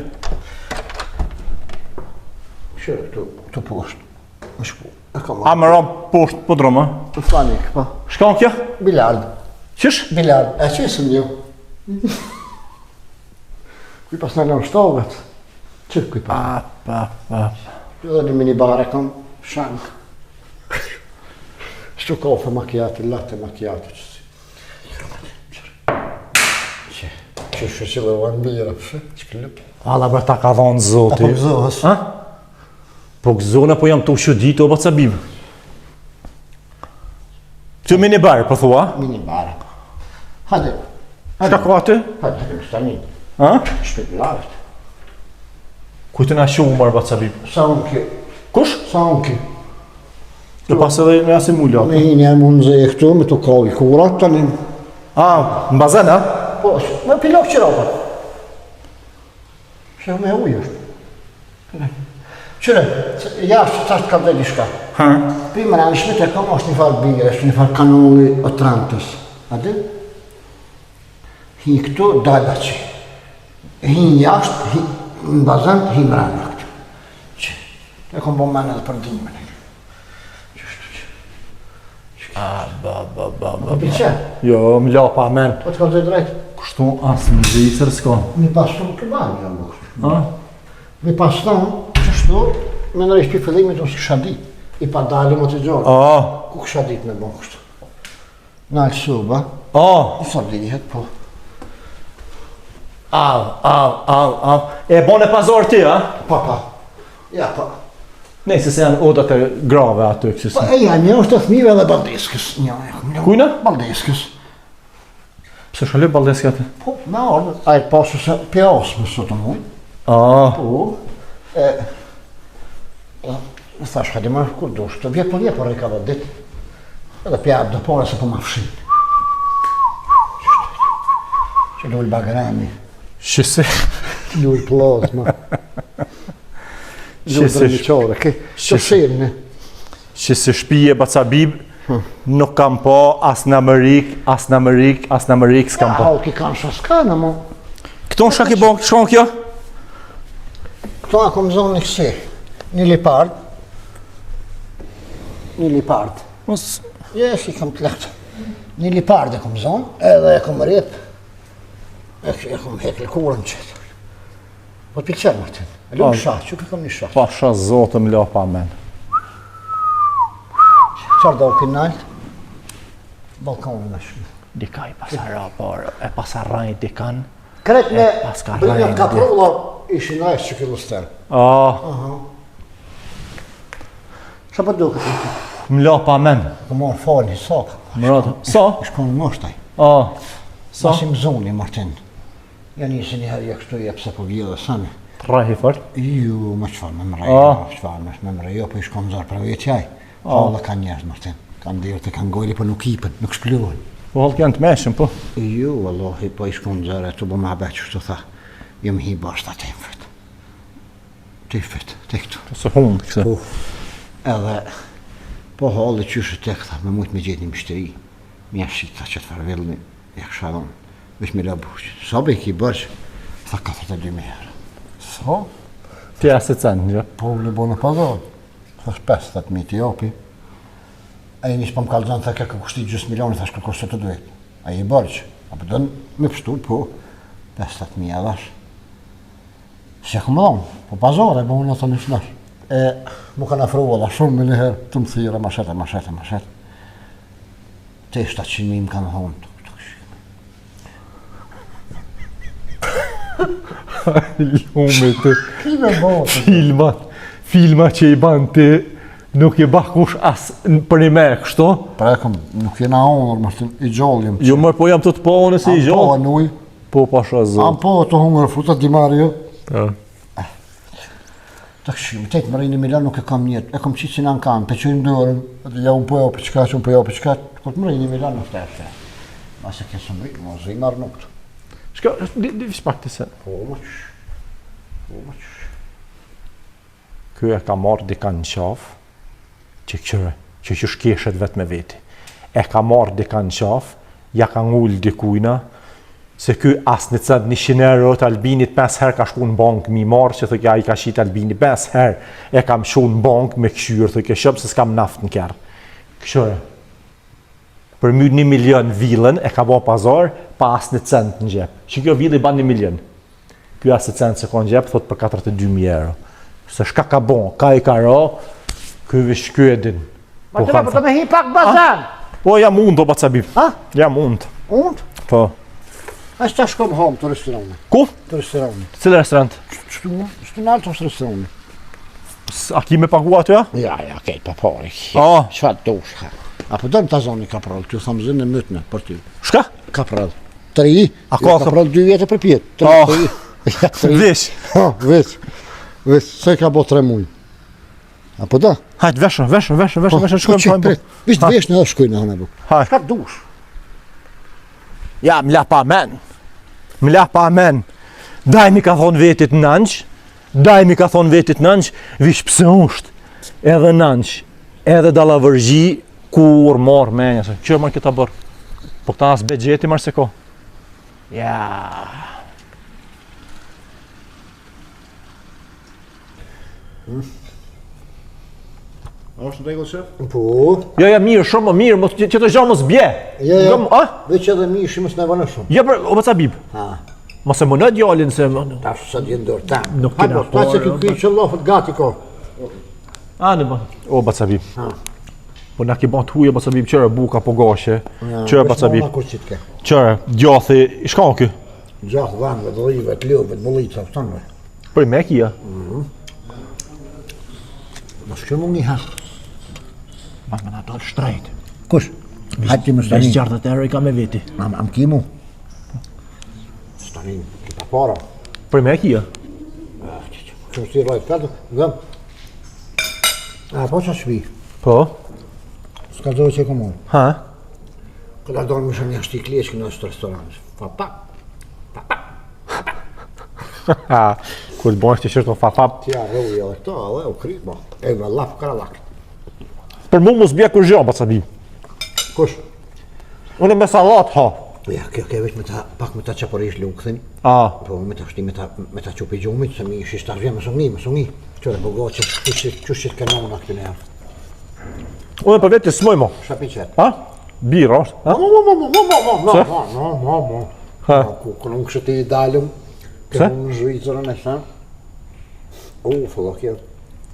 Shërë, këtu poshtë. Më shku. E kam A, më rabë poshtë po droma. Të flanik, po. Shka në kja? Bilard. Qysh? Bilard. E që esëm një? Kuj pas në lënë shtovet. Që kuj pas? Pa. Edhe një minibare kam shank. Shtu kafe macchiato, latte macchiato. Që shë dhe vanë bira, përshë? Që këllëp? Alla bre ta ka dhonë zoti. Apo gëzohës? Ha? Po gëzona po jam të ushu ditë o baca bim. Që mini barë, po thua? Minibare. Hajde. Shka ka aty? Hajde, hajde, stani. Ha? Shpet lartë. Kujtë na shumë marë baca bim. Sa unë kjo? Kush? Sa unë kjo? Dhe pas edhe me asim mullat. Me hinë jam unë zë e këtu, me të kalli kurat tani. A, në bazen, ha? Po, me pilok qëra pa. Që me ujë është. Qëre, jashtë që tash të ka dhe një shka. Ha? Për më rënë shmet e kam është një farë bire, është një farë kanoli o trantës. A dhe? Hinë këtu, dada që. Hinë jashtë, në bazan, hinë më rënë këtu. Që, e kom bo menë edhe për dimën. Ba. Po piqe, Jo, më la pa men. po të ka dhe drejtë. Kështu asë në Zvicër s'ka. Mi pasu në kërbani jam bërë. Ha? Mi pasu që shtu, me nërë ishtë për fillimit unë si kësha dit. I pa dalim o të gjorë. A, Ku kësha dit me bon kështu? Në alë suba, a, i sa dihet, po. au. E bon e pazor ti, ha? Pa. Ja, pa. Nejse se janë odat e grave aty, kësi Po si. e janë një është të thmive dhe baldeskës. Kujna? Baldeskës. Pse shale baldeski aty? Po, me ardhë. A e pasu se pjas më sot të mujë. A, Po. Në thash, hajde më kur dush, të vje për e ka dhe dit. Edhe pjabë dhe pare se po ma fshin. Që lull bagrami. shise. Lull plazma. Lull Shise. dremiqore. Që shirë Shise shpije baca bib, nuk kam po as në Amerik, s'kam po. Halki kanë shaskana, mo. Këto në shak i bon, shkon kjo? Këto a kom zonë një kësi. Një lipard. Një lipard. Mos, Jes, i kam të lehtë. Një lipard e kom zonë, edhe e kom rip. E kom hek lëkurën qëtë. Po të pilqer, Martin. E lu në shah, që kom një shah. pasha zotë më la pa men. Qarë do kënë naltë? Balkonin në shumë. Dika i pasara, por e pasaraj dikan, Kret me paska brinjat rajnë, kaprolla ishin rajsh që këllu ster. Qa për duke të të? Mla pa men. Ka marrë fali, sa? Mërata. Sa? Shkon në moshtaj. Sa? Masim zoni, Martin. Ja nisi një herë kështu jepse po vjellë sani. Rahi fort. Ju, më qëfar me mrej, me mrej, jo, po i shkom zarë për vetë qaj. Halla ka njerës, Martin. Kanë dirë të kanë gojli, po nuk ipen, nuk shpluhen. Po halë kënë të meshën, po. Ju, Allahi, po i shkom zarë, të bo ma beq që tha, ju më hi bashkë atë e fët. Të këtu. Të së hungë, këse. Edhe, po halli qyshë të këtha, me mujtë me gjithë një mështëri. Mja shqita që të farvellni, ja kësha dhonë, vesh me rabuqë. Sa be ki bërgjë, tha 42.000 herë. Sa? Tja se cënë, jo? Po, le bo në pazar. Thash 50.000 të jopi. A i njështë për më kalëzën, tha ka kushti 10 milioni, thash ka kështë të duhet. A i bërgjë. A për dënë me pështu, po, 50.000 edhash. Se këmë dhonë, po pazar e bo në të një shnash. Mu kanë afrua la shumë me njëherë, të më thire, ma shetë. Te 700.000 më kanë thonë. Lume të Kime botë? filmat që i ban të nuk i bakush as për një me kështu. Pra e nuk jena honër, Martin, i gjallim. Jo mërë, po jam të të pohën e si i Po, gjallë. nuj. Po, pasha zë. Am po, të hungër frutat di marjo. Ja. Të këshim, 8 milion nuk e kam njetë. E kam qitë si në në kanë, të qëjnë dërën, ja unë po jo për qëka, që unë po jo për qëka. Këtë më rejnë 1 milion nuk të e. Mase kësë më rejnë, mos i marë nuk të. Shka, di shpak të se. Po, më qësh. Kjo e ka marrë dika në qafë, që që shkeshet vetë me veti. E ka marrë dika në qafë, ja ka ngullë dikujna, se kjo asë në cëndë 100 euro të Albinit 5 herë ka shku në bankë mi marrë, që thë kja i ka shqitë Albini 5 herë, e kam shu në bankë me këshyrë, thë kja shëpë se s'kam naftë në kjerë. Këshore. Për mjë 1 milion villën e ka bo pazar, pa asë në cëndë në gjepë. Që kjo villë i ban 1 milion. Kjo asë në cëndë se ka në gjepë, thot për 42.000 euro. Se shka ka bon, ka i ka ra, kjo vish kjo e din. Ma të të me hi pak bazan. Po, jam unë, do Bacabib. Ha? Jam unë. Unë? Po. A shta shkom home të restorane. Ku? Të restorane. Cilë restorant? Shtu në altë është restorane. A ki me pagu ato ja? Ja, kej, pa pari. A. Qfa të dush, ha. A po dëmë të zoni kaprall, të ju thamë zënë e mëtëne, për ty. Shka? Kaprall. 3, A ka kaprall 2 vjetë për pjetë. Vish. Ha, veç, se ka bo 3 muj. A po da? Hajt, veshë, shkojmë. Vish të vesh në edhe shkojnë në hënë e buk. Hajt. Shka të dush? Ja, m'la pa men. Daj mi ka thonë vetit nënç, vish pse është. Edhe nënç, edhe dallavërgji, kur marë menja. Qërë marë këta bërë? Po këta nësë begjeti marë se ko. Ja. A është në regull, shef? Po. Ja, mirë, shumë mirë, që të gjo mos bje. Ja. A? Veç edhe mi shimës në vënë shumë. Ja, o Bacabib. Ha. Mos e më në djallin se... Ta është sa djenë dorë ta. Nuk kena ta që këj që lofët gati ko. A, në ban. O, Bacabib. Ha. Po na ki ban të huje, Bacabib, qërë buka po gashe. Qërë, Bacabib. Kur qitë ke. Qërë, gjathi, i shka o kjo? Gjath vanëve, dhërive, të ljove, të bollica, të tanëve. Për me kia? Mos kjo mungi ha. Ma me na dalë shtrejt. Kush? Hajtë ti më stani. Vesh gjartët e i ka me veti. Am kimu. Stani, ki pa para. Për me kia? Që si rojtë këtë, gëm. A, po që shpi? Po? Ska dojë që e komon. Ha? Këta dojë më shumë një ashti kleqë në është restoranës. Fa. Ha, kur të bojnë të shërë të fafap. Tja rëvi edhe këta, edhe u kri, bo. E me laf karalak. Për mu mos bje kur zhjo, Bacabib. Kush? Unë me salat, ha. Ja, kjo ke veç me ta, pak me ta qaporish lukëthin. A. Po me ta shti me ta qupi gjumit, se mi ishi shtarvje më sungi. Qërë bogo që qështë ke nona këtë në javë. Unë për vetë të smoj mo. Shapi qëtë. Ha? Birë, është? Ha? Mo. Ha? Kërë në kështë i dalëm, Se? kërë në zhvizërën e sa. Fëllo kjo.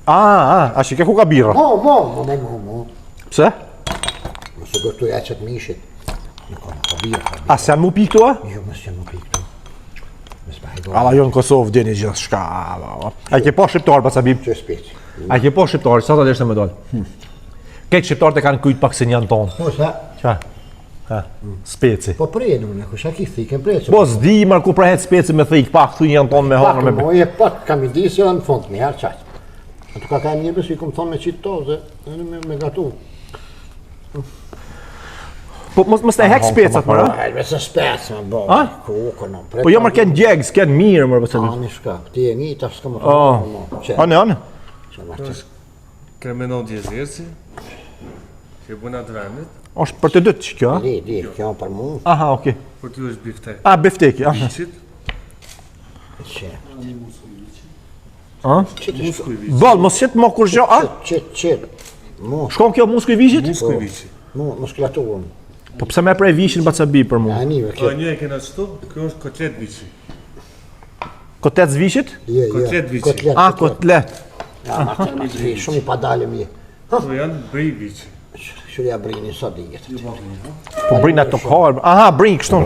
A që ke ku ka birë? Mo. Pse? Mësë gërtu e qëtë mishit. Në ka birë. A se janë mu pi këtu, a? Jo, mësë që më pi këtu. Alla jo në Kosovë dini gjithë shka. A ke po shqiptar, Bacabib? Që speci. A ke po shqiptar, sa të deshte me dollë? Këtë shqiptarët e kanë kujtë pak se njën tonë. Po sa? Qa? Speci. Po prejnë unë, kusha ki thiken prejnë. Po s'di marr ku prehet speci me thik pak, thuj njën tonë me hangër me Pak, moje pak, kam i disë edhe në fund, një herë qaqë. Ato ka një besu i kom thonë me qitë toze, edhe me gatu. Po mos të hek specat mërë, a? Me se spec, me bo. A? Kuko, no. Po jo mërë kënë gjegë, s'kenë mirë mërë, Bacabib. Ani shka, ti e një, ta s'ka më Anë. Ka menon djezirësi, që e buna të vendit, Është për të dytë që kjo, a? Di, kjo për mu. Aha, okej. për t'ju është biftek. A, bifteki, aha. Viqit, A? muskuj viqit. Ball, mos qëtë më kur gjo, a? Qit. Mu, Shkon kjo muskuj vishit? Muskuj viqit. muskulaturën. Po pse me prej vishin Bacabib për mu? A një, Po një e kena qëtu, kjo është kotlet viqit. Kotec vishit? Kotlet viqit. A, kotlet. Ja, Martin, shumë i padalim je. Po janë bëj viqit. Shurja brini sa dijet. Po brin ato kohë. Aha, brin kështu.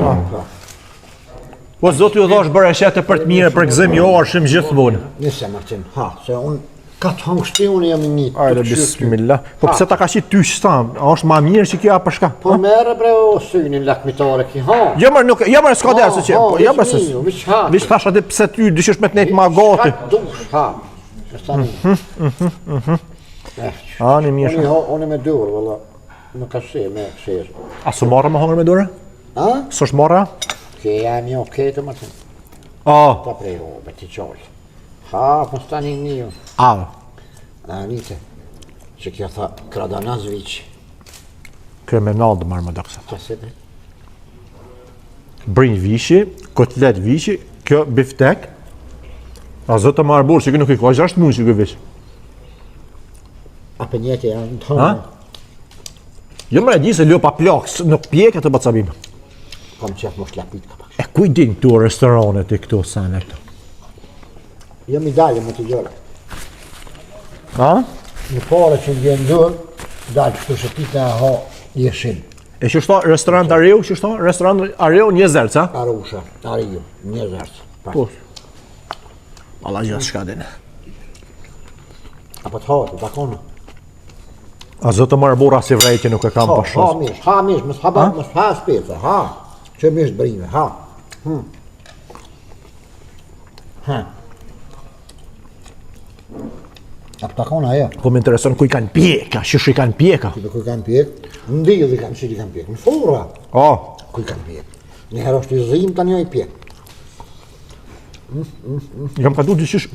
Po zoti ju dhosh bërë shete për të mirë, për gëzim jo arshim gjithmonë. Nise Martin, se unë ka të hangështi unë jam një të Ajde, bismillah. Po pse ta ka qit tysh sta? A është ma mirë që kjo për shka? Po merë bre o synin lakmitare ki, Jo mërë, nuk, jo mërë s'ka derë se që, po jo mërë se... Vish ha. Vish thash atë pse ty dyshesh me të nejtë ma gati. Dush, ha. Ani mirë. Unë me dur, valla. Nuk ka she, me sherë. A su marra me hangër me dore? Ha? S'është marra? Ke jam një okej të Martin. A, Ta prej robe, ti qollë. Ha, po stani një. a. Anite, që kjo tha Kradanaz Vici. Kriminal dë marrë më daksa. Qa se bre? Brin vishi, kotlet vishi, kjo biftek. A zëtë marrë burë që kjo nuk i ka 6 mund që kjo vish. A për njëti janë të Ha? hëmë. Jo mërë e di se ljo pa plakës, nuk pjek atë Bacabib. Kom qef më shlapit ka pak. E kuj din këtu restoranet e këtu sane këtu? Jo mi dalje më të gjore. Ha? Në pare që në vjen dërë, dalë kështu që ti të ha jeshin. E që shto restorant Areu, që shto restorant Areu një zërë, ca? Arusha, Ariu, një zërës. Po. Allah gjithë shka din. Apo të hatë, të konë. A zëtë marë bura si vrejtje nuk e kam Ha pashos. mish, mës ha speca, ha. Që mish brime, ha. Ha. Apo të konë ajo. Po më intereson ku i kanë pjeka, që i kanë pjeka. Dhe kuj kanë pjek, në dhjë dhe kanë që i kanë pjek, në fura. O, Kuj kanë pjek. Njëherë është i zim, ta një i pjek. jam ka du dyqysh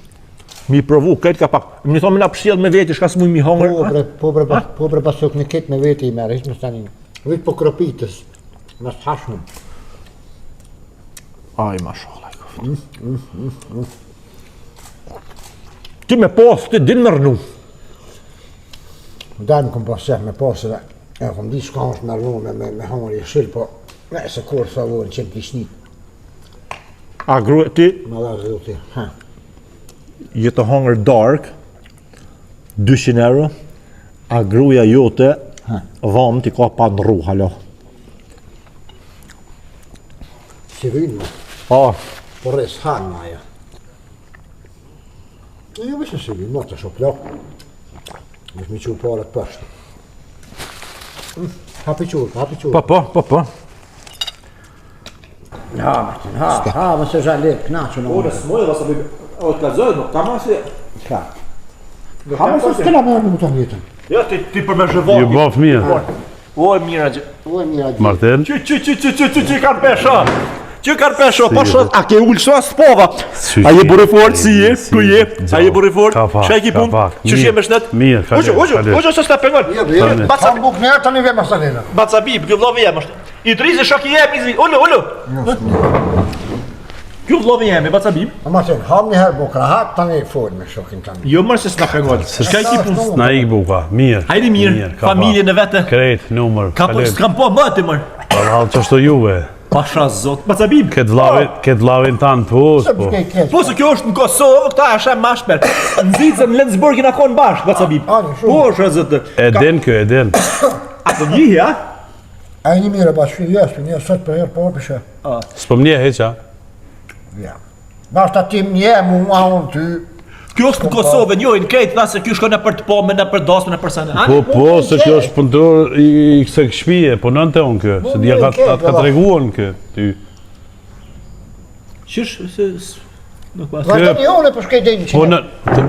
mi provu, këtë ka pak. Më thonë me na pëshjell me veti, shka s'muj mi hongër. Po bre pasok në ketë me veti i merë, ishtë më stani. Vitë po kropitës, më së hashmëm. Aj, mashallah, i koftë. Ti me posë, ti din mërnu. Dajmë këm pasek me posë dhe, e këm di s'ka është mërnu me hongër i shilë, po ne se kur sa vojnë qëmë t'i shnit. A grue ti, Më dhe zhjuti, ha. je të hongër dark, 200 euro, a gruja jote, dhamë ti ka pa në ru, halo. Si vynë më, A, po res hanë më ajo. E jo vishë si vynë, më të shoplo. Vishë mi qurë pare të pështë. Hapi qurë. po. Ha, Martin, ha, më se zhalet, knaqë në më. s'moj, vasa bi, o të kalzoj, nuk ka masi. Ha, më se s'kela me më të njëtën. Jo, ti për me zhëvati. Ju bof mirë. O, mira gjë. O, e mira gjithë. Martin, Që kanë pesha? Që kanë pesha? Po shos, a ke ullë shos spova? A je burë fort si je? Ku je? A je burë fort? Ka pak, Shka e ki ka pun? pak. Që shje me shnet? Mirë, falet, falet. Oqo, se s'ta pengon. Ha më buk nërë të një vemë asë të Bacabib, kjo vlovi jem është. I drizi shok i jem, izi. Ullu. Kjo vlovi jem, Bacabib. A Martin, ham një herë bukra, ha të një folë me shokin të një. Jo mërë se s'na pengon. Shka e ki pun? na ik buka, mirë. Hajdi mirë, ka familjen e vete. pak. Krejt, numër, Ka po, s'kam po më ti mërë. Parhal që është juve. Pasha zot. Bacabib. Këtë vlavin tanë pos, Se po. përkej keqë. Po se kjo është në Kosovë, këta e shem mashper. Nxitëm në Lensburgin akon bashkë, Bacabib. Ani, shumë. Po është zëtë. E din kjo, e din. A të njihi, a? A një mire ba shfi jeshtë, një sot për herë po përshë. S'po mnje heqa. Ja. Bashkë atim një mua unë ty. Kjo është në Kosovë, njojnë krejt, tha se kjo shkon në për të po, me në për dasme, në për sene. Po, se kjo është punëtor i këse këshpije, po nënte unë kë, se dhja ka të reguon kë, ty. Qysh, se... Vazhdo një une për shkej dejnë Po qine. në...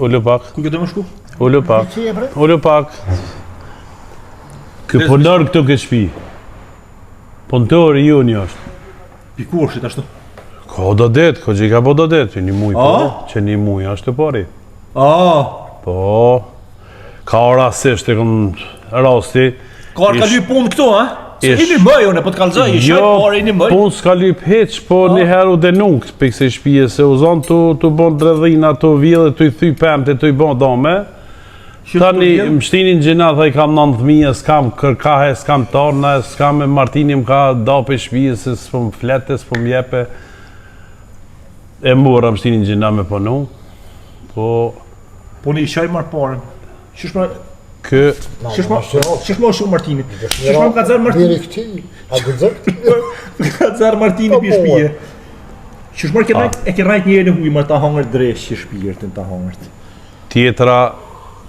Ullu pak, Ku këtë më shku? ullu pak, ullu pak. Kë punër këtu këtë shpi. Punëtor i ju një është. Pikurshit ashtu. Ko do det, ko që i ka po do det, që një muj po, që një muj ashtu pari. Po, ka rasisht e këm rasti. Ka ka lyp punë këtu, ha? Se i një mëj, unë, po të kalzoj, i shajt pare i një mëj. Punë s'ka lyp heq, po një herë u denunk, për këse shpije, se u zonë të bon dredhina, të vjellë, të i thy pëmte, të i bon dome. Tani, më shtinin gjena, tha i kam 90.000, s'kam kërkahe, s'kam tarna, s'kam me Martini më ka da për shpije, se s'po më flete, s'po më jepe. E mbura më shtinin gjena me punu, po... Po një i shaj marë parën. Qysh më shumë Martinit? Qysh më ka zërë Martinit? Biri këti, a gëzër këti? Ka zërë Martinit për shpije. Qysh më e ke rajt njërë në huj, më ta hangër dresh që shpijërtin ta hangërt. Tjetra,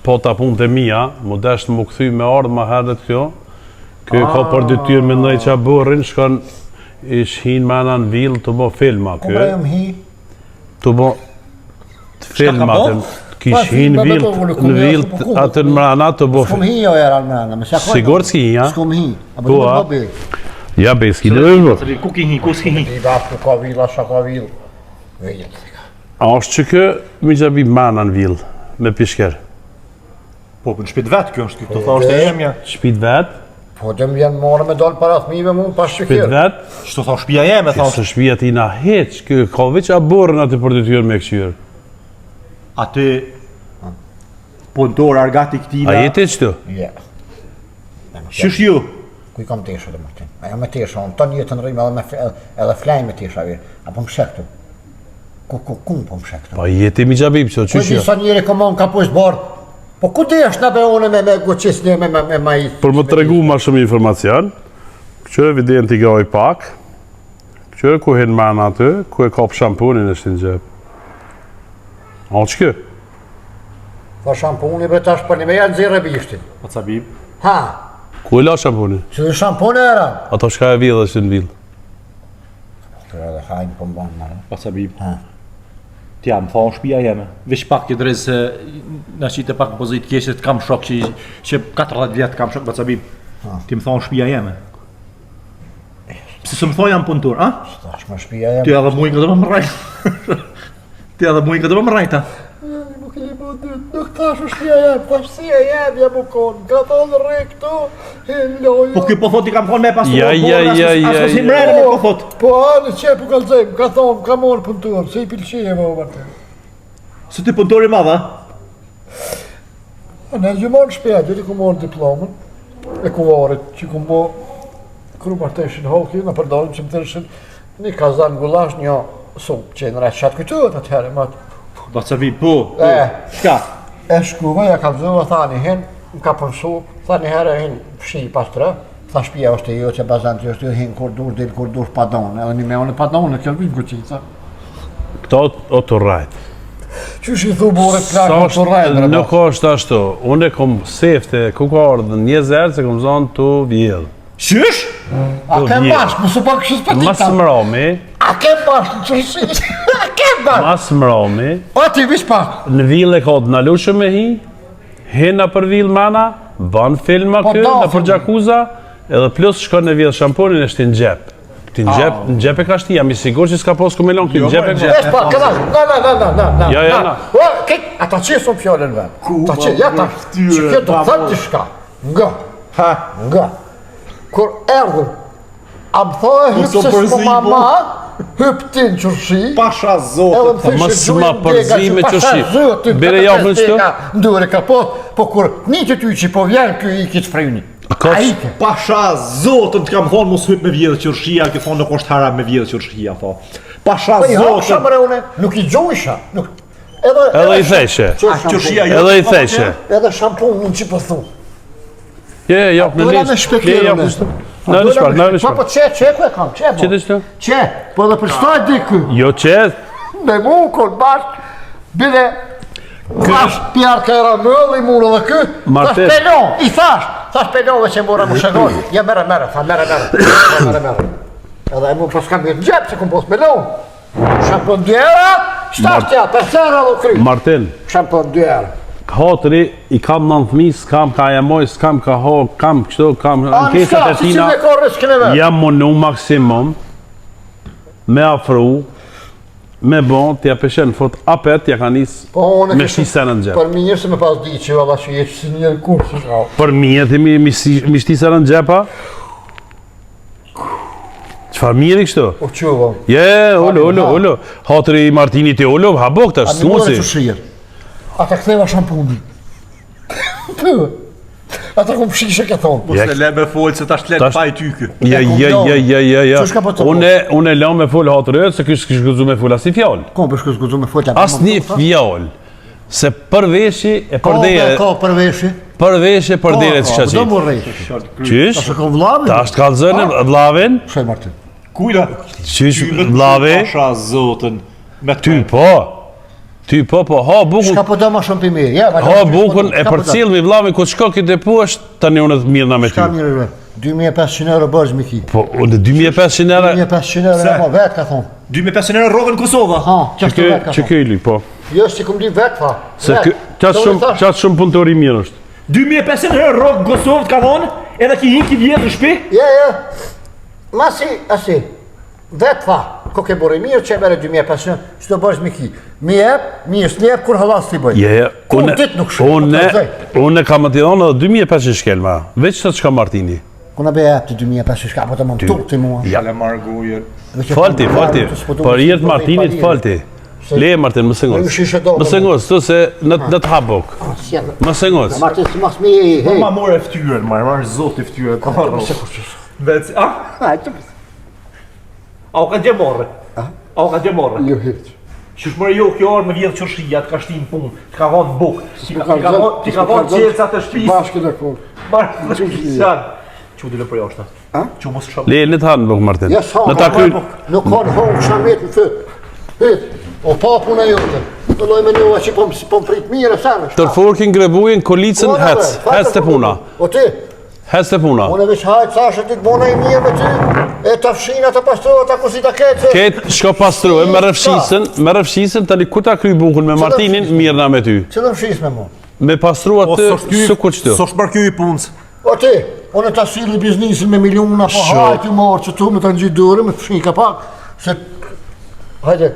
po ta punë të mija, mu desht më këthy me ardhë ma herët kjo. Kjo ka për detyrë me nëjë qa burrin, shkon ish hin me anë në vilë të bo filma kjo. Kumre jëm hi? Të bo filmat, kish hin në vilë atë në mrana të bo S'kum hi jo era në mrana, me shakoj. Sigur s'ki hi, ja? S'kum hi. Po, a? Ja, be, s'ki në ëvë. Ku ki hi, ku s'ki hi? I bashkë ka vila, shaka vil. Vejtë. A është që kë, mi gjabi mana në vilë, me pishker. Po, për në shpit vetë kjo është kjo, të tha është e jemja. Shpit vetë, Po dhe më vjen morë me dollë para thmive mu pas shpit shqikirë. vetë, Që të tha shpia jeme, tha se shpia ti na heq, kë ka veç a borën atë për detyrë me këqyrë. aty punëtor argati këtina. A jete qëtu? Je. Qysh ju? Ku i kam tesha dhe Martin? Ajo me tesha, unë të njëtë në rrimë edhe flaj me tesha virë. Apo më shektu? Ku po më shektu? Pa jete mi gjabib që, Ku qysh jo? disa njëri komon ka pojsh barë. Po ku dhe është në be une me goqis një me ma i... Për më të regu ma shumë informacion, që evident i gaj pak, që ku hin mana aty, ku e kap shampunin është në gjep. A që kë? Fa shampuni bre tash për një me janë zirë e bishtin. Pa ca bib. Ha, Ku e la shampunin? që dhe shampuni era. Ato shka e vjellë është në villë. Kërë edhe hajnë për mbanë marë. Pa ca bib. Ha. Tja, më thonë shpia jeme. Vesh pak këtë drejtë se në qitë pak pozit keshët kam shok që 40 vjetë kam shok, pa ca bib. Ti më thonë shpia jeme. Pse së më thonë jam punëtur, a? Tash më shpia jem. Ti edhe mujnë këtë më rajta. Ti edhe mujnë këtë më rajta. Nuk i më dy, nuk tash është shpia jem, tash si e jem jam u konë. Ka thonë re këtu, e lojë. Po këj po thot i kam thonë me pasu. Ja. Aso si mrejnë me po thot. Po anë që po kalzojmë, ka thonë, ka morë punëtur, se i pilqie më Martin. Se ti punëtor i madha? Në gjumon shpia, dhe ku morë diplomën, e kuvarit që ku mo kru marteshin hoki, në përdojnë që më tërshin një kazan gulash, një sup që në rejtë qatë kujtuat atëherë, ma Ba ca bib, po. Shka? e shkuva, ja kalzova, thani hen, më ka përsu, thani herë hen fshi pas tre, tha shpia është e jo që bazanti është jo hin kur dur, din kur dur padon, edhe një me unë padon, e kjo vinë kuqica. Këto o të rajtë. Qysh i thu buret plakë në të rajtë, Nuk është ashtu. Unë e kom sefte, ku ka ardhë 20 se kom zonë të vjellë. Qysh? A ke bashkë, mësë pa këshës për Mas mromi, A ke bashkë në qërësi? A ke bashkë? mas mromi, O ti vish pak. në villë e ka të nalushë me hi, hina për villë mana, ban filma Po, kë, da, në për filma. gjakuza, edhe plus shkon në villë shamponin është në gjep. Ti në gjep e ka shti, jam i sigur që s'ka posë kumelon, këtë në gjep e ka. Vesh pak, këna, na. Ja. O, kik, ata që son fjallën ven. Ta që, ja ta, që kjo do thëtë të shka. Nga. Kur erdhën, a më thoi hypë se s'po mama, hypë ti në qërshi, Pasha edhe zotë. më thyshe Mos gjujnë ma përzi me qërshi. Bere javë në qëto? Ndure ka po kur një që ty që po vjen, kjo i kitë frejni. A ike. Pasha zotën të kam thonë mos hyp me vjedhë qërshia, ke thonë nuk është haram me vjedhë qërshia, tho. Pasha Po i hakësha zotën. mre une, nuk i gjojsha. Edhe i theshe. Qërshia jo. Edhe i theshe. Edhe shampunin që po thu. Jap në Dola me listë. shpekirën e. Në Po shpar. që ku e kam, që Që të shtu? Që, po dhe për staj di kë. Jo që, me mu, kon bashk, bile, thash pjarë ka era mëllë i murë dhe kë, thash pelon, i thash pelon dhe që mora më shëgoj, ja mere, tha mere. Edhe e mu pas kam bjetë në gjepë që kom pos pelon. Shampon 2 era, shtash tja, per sera dhe kry. Martin, Shampon 2 era. hatëri, i kam 9 fëmijë, s'kam ka jamoj, s'kam ka ho, kam kështu, kam ankesat e tina, jam mundu maksimum, me afru, me bon, t'ja peshen fot apet, t'ja ka nis me shtisën në gjep. Për mirë se me pas di që valla që jetë si njërë kurë që shkao. Për mirë ti mi shtisën në gjepa? Qfar mirë i kështu? O qëva. Ullu. Hatëri i Martinit e ullu, ha bok tash, s'mu si. A mi që shirë. Ata këtheva shampunin. Ata kom shishe ke thonë. Po se le me folë se tash let pa i tykë. Ja. Unë e la me folë hatërë, se kështë gëzu me folë asi fjallë. Kom për shkës gëzu me folë. As një fjallë. Se përveshi e përdere. Ka përveshi. Përveshi e përdere të shqa qitë. Do më rejtë. Qysh? Ta shë kom vlavin. Ta është kalëzënë vlavin. Shaj Martin. Kujla? Qysh vlavi? Pasha zotën. Ty po, ha bukun. Shka po do ma shumë për mirë. Ha bukun e për cilë mi vlavin, ku shko këtë e pusht, tani unë të mirë na me ty. Shka mirë rrë. 2500 euro bërgjë mi ki. Po, unë 2500 euro... 2500 euro e ma vetë ka thonë. 2500 euro rogën Kosova. Ha, qashtu vetë ka Që thonë. këjli, po. Jo, që kom di vetë, fa. Se qatë shumë punëtori mirë është. 2500 euro rogën Kosovë ka thonë, edhe ki hinë ki vjetë në shpi. Ja. Masi, asi. Vetë, fa. Ko ke bërë mirë që e mere 2500, që do bërgjë mi ki. Mi s'njep, kur halas t'i bëjë. Ja. Kur dit nuk shumë. Unë kam të thonë edhe 2500 shkel ma. Veç të qka Martini. Kuna be e të 2500 shka, po të më më tukë të mua. Shale margujër. Falti. Për jetë Martinit falti. Le Martin, më sëngos. Më sëngos, tu se në të habok. Më sëngos. Martin, si mas mi, hej. Ma more e ftyrën, marrë zotë e ftyrën. Veci, a u ka gjemorre? A u ka gjemorre? Jo, hitë. Qysh mërë jo kjo orë me vjedhë qërshia, të ka shtinë punë, të ka vonë bukë, ti ka vonë qelësat e shpisë. Bashkë dhe kohë. Marë, që dile për jashtë? Që mos shumë? Le, në të hanë buk Martin. Ja, sa, nuk kanë hongë shamet në fëtë. Hitë, o papuna jote. Në loj me njëva që po më fritë mire sanë. Tërforkin, grebujin, kolicën, hec të puna. O ti? Hec të puna. Unë e vish hajtë sashë ti të bona i mirë me ty. E të fshina të pastrua të kusi të ketë. Ketë shko pastrua, me rëfshisën, tani ku ta kry bukun me Martinin, mirë na me ty. Që dhe fshis me mu? Me pastrua të su ku qëtu. So shpar kjo i punës. O ti, unë ta sili biznisin me miliona, po hajtë ju morë që tu me të në gjithë dure, me fshin ka pak. Se, hajde,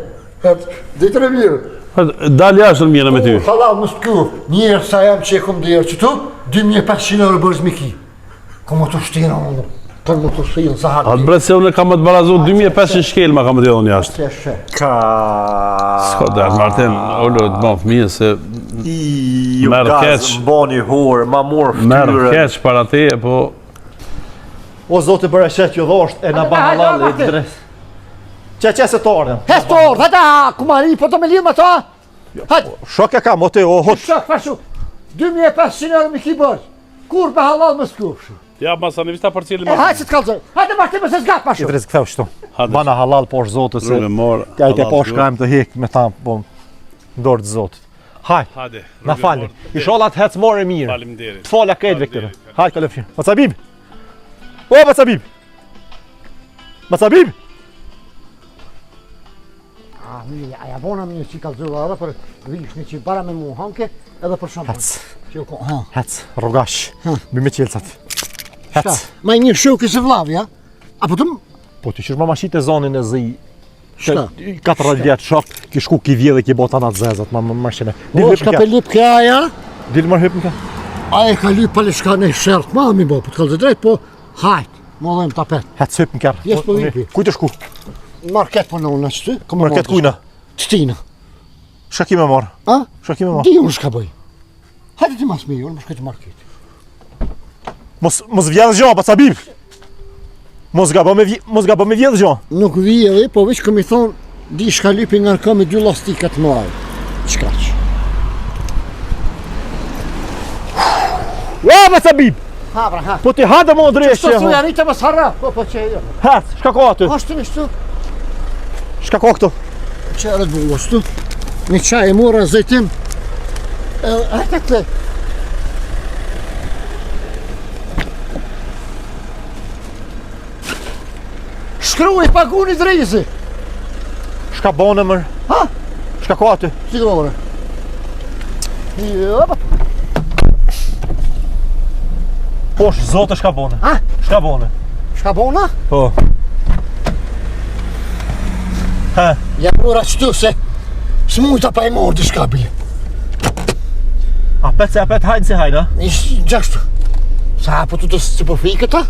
ditë në mirë. Dalë jashtë mirë na me ty. Halal më s'ku, njërë sa jam që e kom dirë që tu, 2500 euro bërës me ki. Ko më të shtina unë, për më të shtinë, sa hatë. Atë bre se unë kam të barazu 2500 shkel ma kam të edhe në jashtë. Se shë. Ska dhe, Martin, ollo të bon fëmijë se Ju merë gazë, keq. mbani horë, ma morë ftyrën. Merë keq para te, po... O zotë bërë shet ju dhosht e na banë halal e të dres. Që se të ardhen. Hes të orë, hëta, kumari, po të me lidhë me ta. Hajtë, Shok e kam, o te, o hot. shok, fashu, 2500 euro me ki bërë. Kur për halal më s'ku. Ja, masa në vista për cilë E hajtë që të kalëzoj, hajtë Martin më se s'gatë I pashu. dres këtheu shtu. Bana halal po është zotë se... Rrugë morë. Kajt e po shkajmë të hek me ta, po... Dorë të zotë. Haj, Hade. na falin. I sholat hec more mirë. Faleminderit. Të falja këtë këtëre. Haj, ka lëfshin. Macabib! O, Macabib! Macabib! A ja bona një që i kalëzoj edhe për vishni që bara me mu hanke edhe për shumë. Hec, rogash. Bime qelësat. Hec. Ma i një shukë se vlavi, ja? Apo të më? Po të qysh ma mashit e zonin e zi. Shka? 40 vjetë shok, ki shku ki vjedhe ki bota na të zezat, ma mërshine. O, shka pe lip kja, ja? Dilë mërë hypën ka? A e ka lip pale shka në shërtë ma mi bo, po të kalëzoj drejt, po hajtë, më dhejmë tapet. Hec hypën kërë. Jes po hipi. Kujtë shku? Market po në unë në qëty? Market kujna? Qëtina. Shka ki me marë? A? Shka ki me marë? Di unë shka bëj. Hajde ti mas mi, unë më shkajtë market. Mos vjedhë gjo, Macabib! Mos ga bë me vjedhë gjo. Nuk vi edhe, po veç këmi thonë, di shka lypi nga rëka me 2 lastikat më ajë. Qka që? Ua, Macabib! Ha, bra, ha. Po ti hada më drejtë Qështë të suja rritë më sarra? Po, që e jo. Hec, shka ko aty? Ashtë të nishtu? Shka ko këtu? Qërët bulostu. Një qaj e mora zëjtim. Hajtë të. Shkruaj paguni drejzi. Shka bone mër? Ha? Shka ka aty? Si të bore? Jopa. Posh, zote shka bone. Ha? Shka bone? Shka bona? Po. Ha? Ja mora qëtu se s'mujta pa i morë të shka bile. Apet se apet hajnë se hajnë, a? Ishtë gjashtu. Sa po të si po fikët ta?